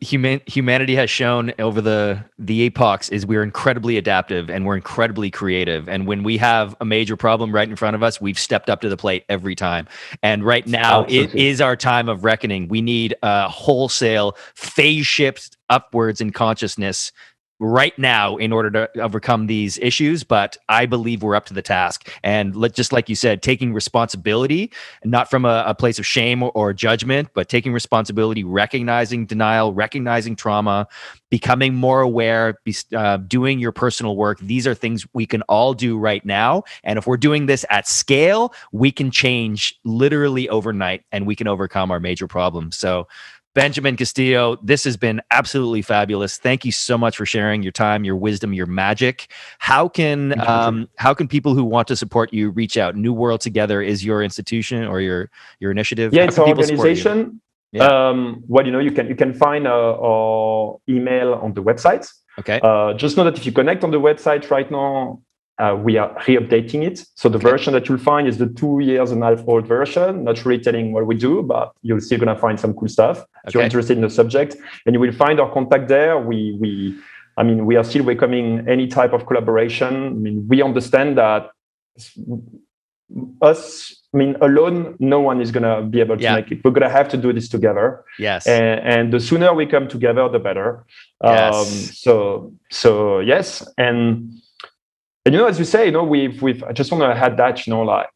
humanity has shown over the epochs is we're incredibly adaptive and we're incredibly creative. And when we have a major problem right in front of us, we've stepped up to the plate every time. And right now, it Absolutely. is our time of reckoning. We need a wholesale phase shift upwards in consciousness right now in order to overcome these issues. But I believe we're up to the task. And just like you said, taking responsibility, not from a place of shame or judgment, but taking responsibility, recognizing denial, recognizing trauma, becoming more aware, doing your personal work. These are things we can all do right now. And if we're doing this at scale, we can change literally overnight and we can overcome our major problems. So Benjamin Casteillo, this has been absolutely fabulous. Thank you so much for sharing your time, your wisdom, your magic. How can people who want to support you reach out? New World Together is your institution or your initiative. Yeah, How it's can our people support you? organization. Yeah. Well, you can find our email on the website. Okay. Just know that if you connect on the website right now, we are re-updating it. So the version that you'll find is the 2.5 years old version, not really telling what we do, but you're still going to find some cool stuff if you're interested in the subject. And you will find our contact there. We are still welcoming any type of collaboration. I mean, we understand that alone, no one is going to be able to make it. We're going to have to do this together. Yes. And the sooner we come together, the better. Yes. So yes. And as you say, I just want to add that,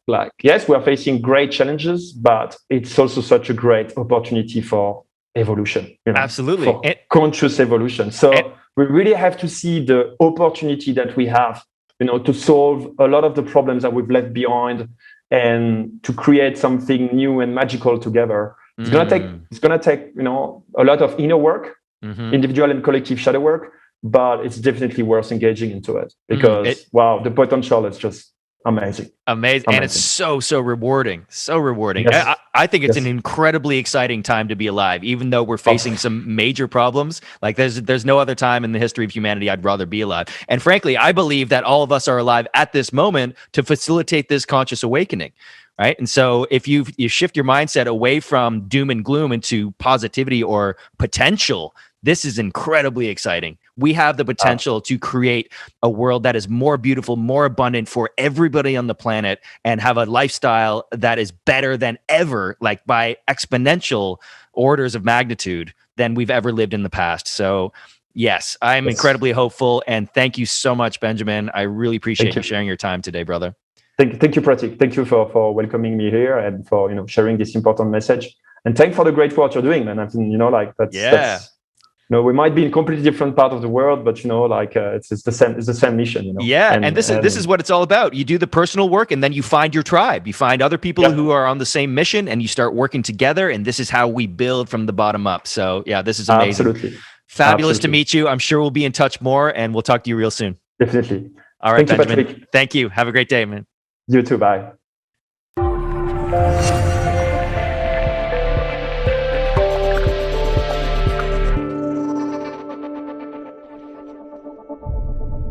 like yes, we are facing great challenges, but it's also such a great opportunity for evolution. Absolutely. For conscious evolution. So we really have to see the opportunity that we have, to solve a lot of the problems that we've left behind and to create something new and magical together. It's gonna take a lot of inner work, individual and collective shadow work. But it's definitely worth engaging into it because the potential is just amazing. And it's so rewarding. So rewarding. Yes. I think it's an incredibly exciting time to be alive, even though we're facing some major problems. Like there's no other time in the history of humanity I'd rather be alive. And frankly, I believe that all of us are alive at this moment to facilitate this conscious awakening. Right. And so if you shift your mindset away from doom and gloom into positivity or potential, this is incredibly exciting. We have the potential to create a world that is more beautiful, more abundant for everybody on the planet and have a lifestyle that is better than ever, like by exponential orders of magnitude than we've ever lived in the past. So yes, I'm incredibly hopeful. And thank you so much, Benjamin. I really appreciate you sharing your time today, brother. Thank you, Pratik. Thank you for welcoming me here and for sharing this important message. And thanks for the great work you're doing, man. I mean, that's we might be in a completely different part of the world, but it's the same. It's the same mission. Yeah, and this is what it's all about. You do the personal work, and then you find your tribe. You find other people who are on the same mission, and you start working together. And this is how we build from the bottom up. So yeah, this is amazing. Absolutely, fabulous to meet you. I'm sure we'll be in touch more, and we'll talk to you real soon. Definitely. All right, Thank Benjamin. You, thank you. Have a great day, man. You too. Bye.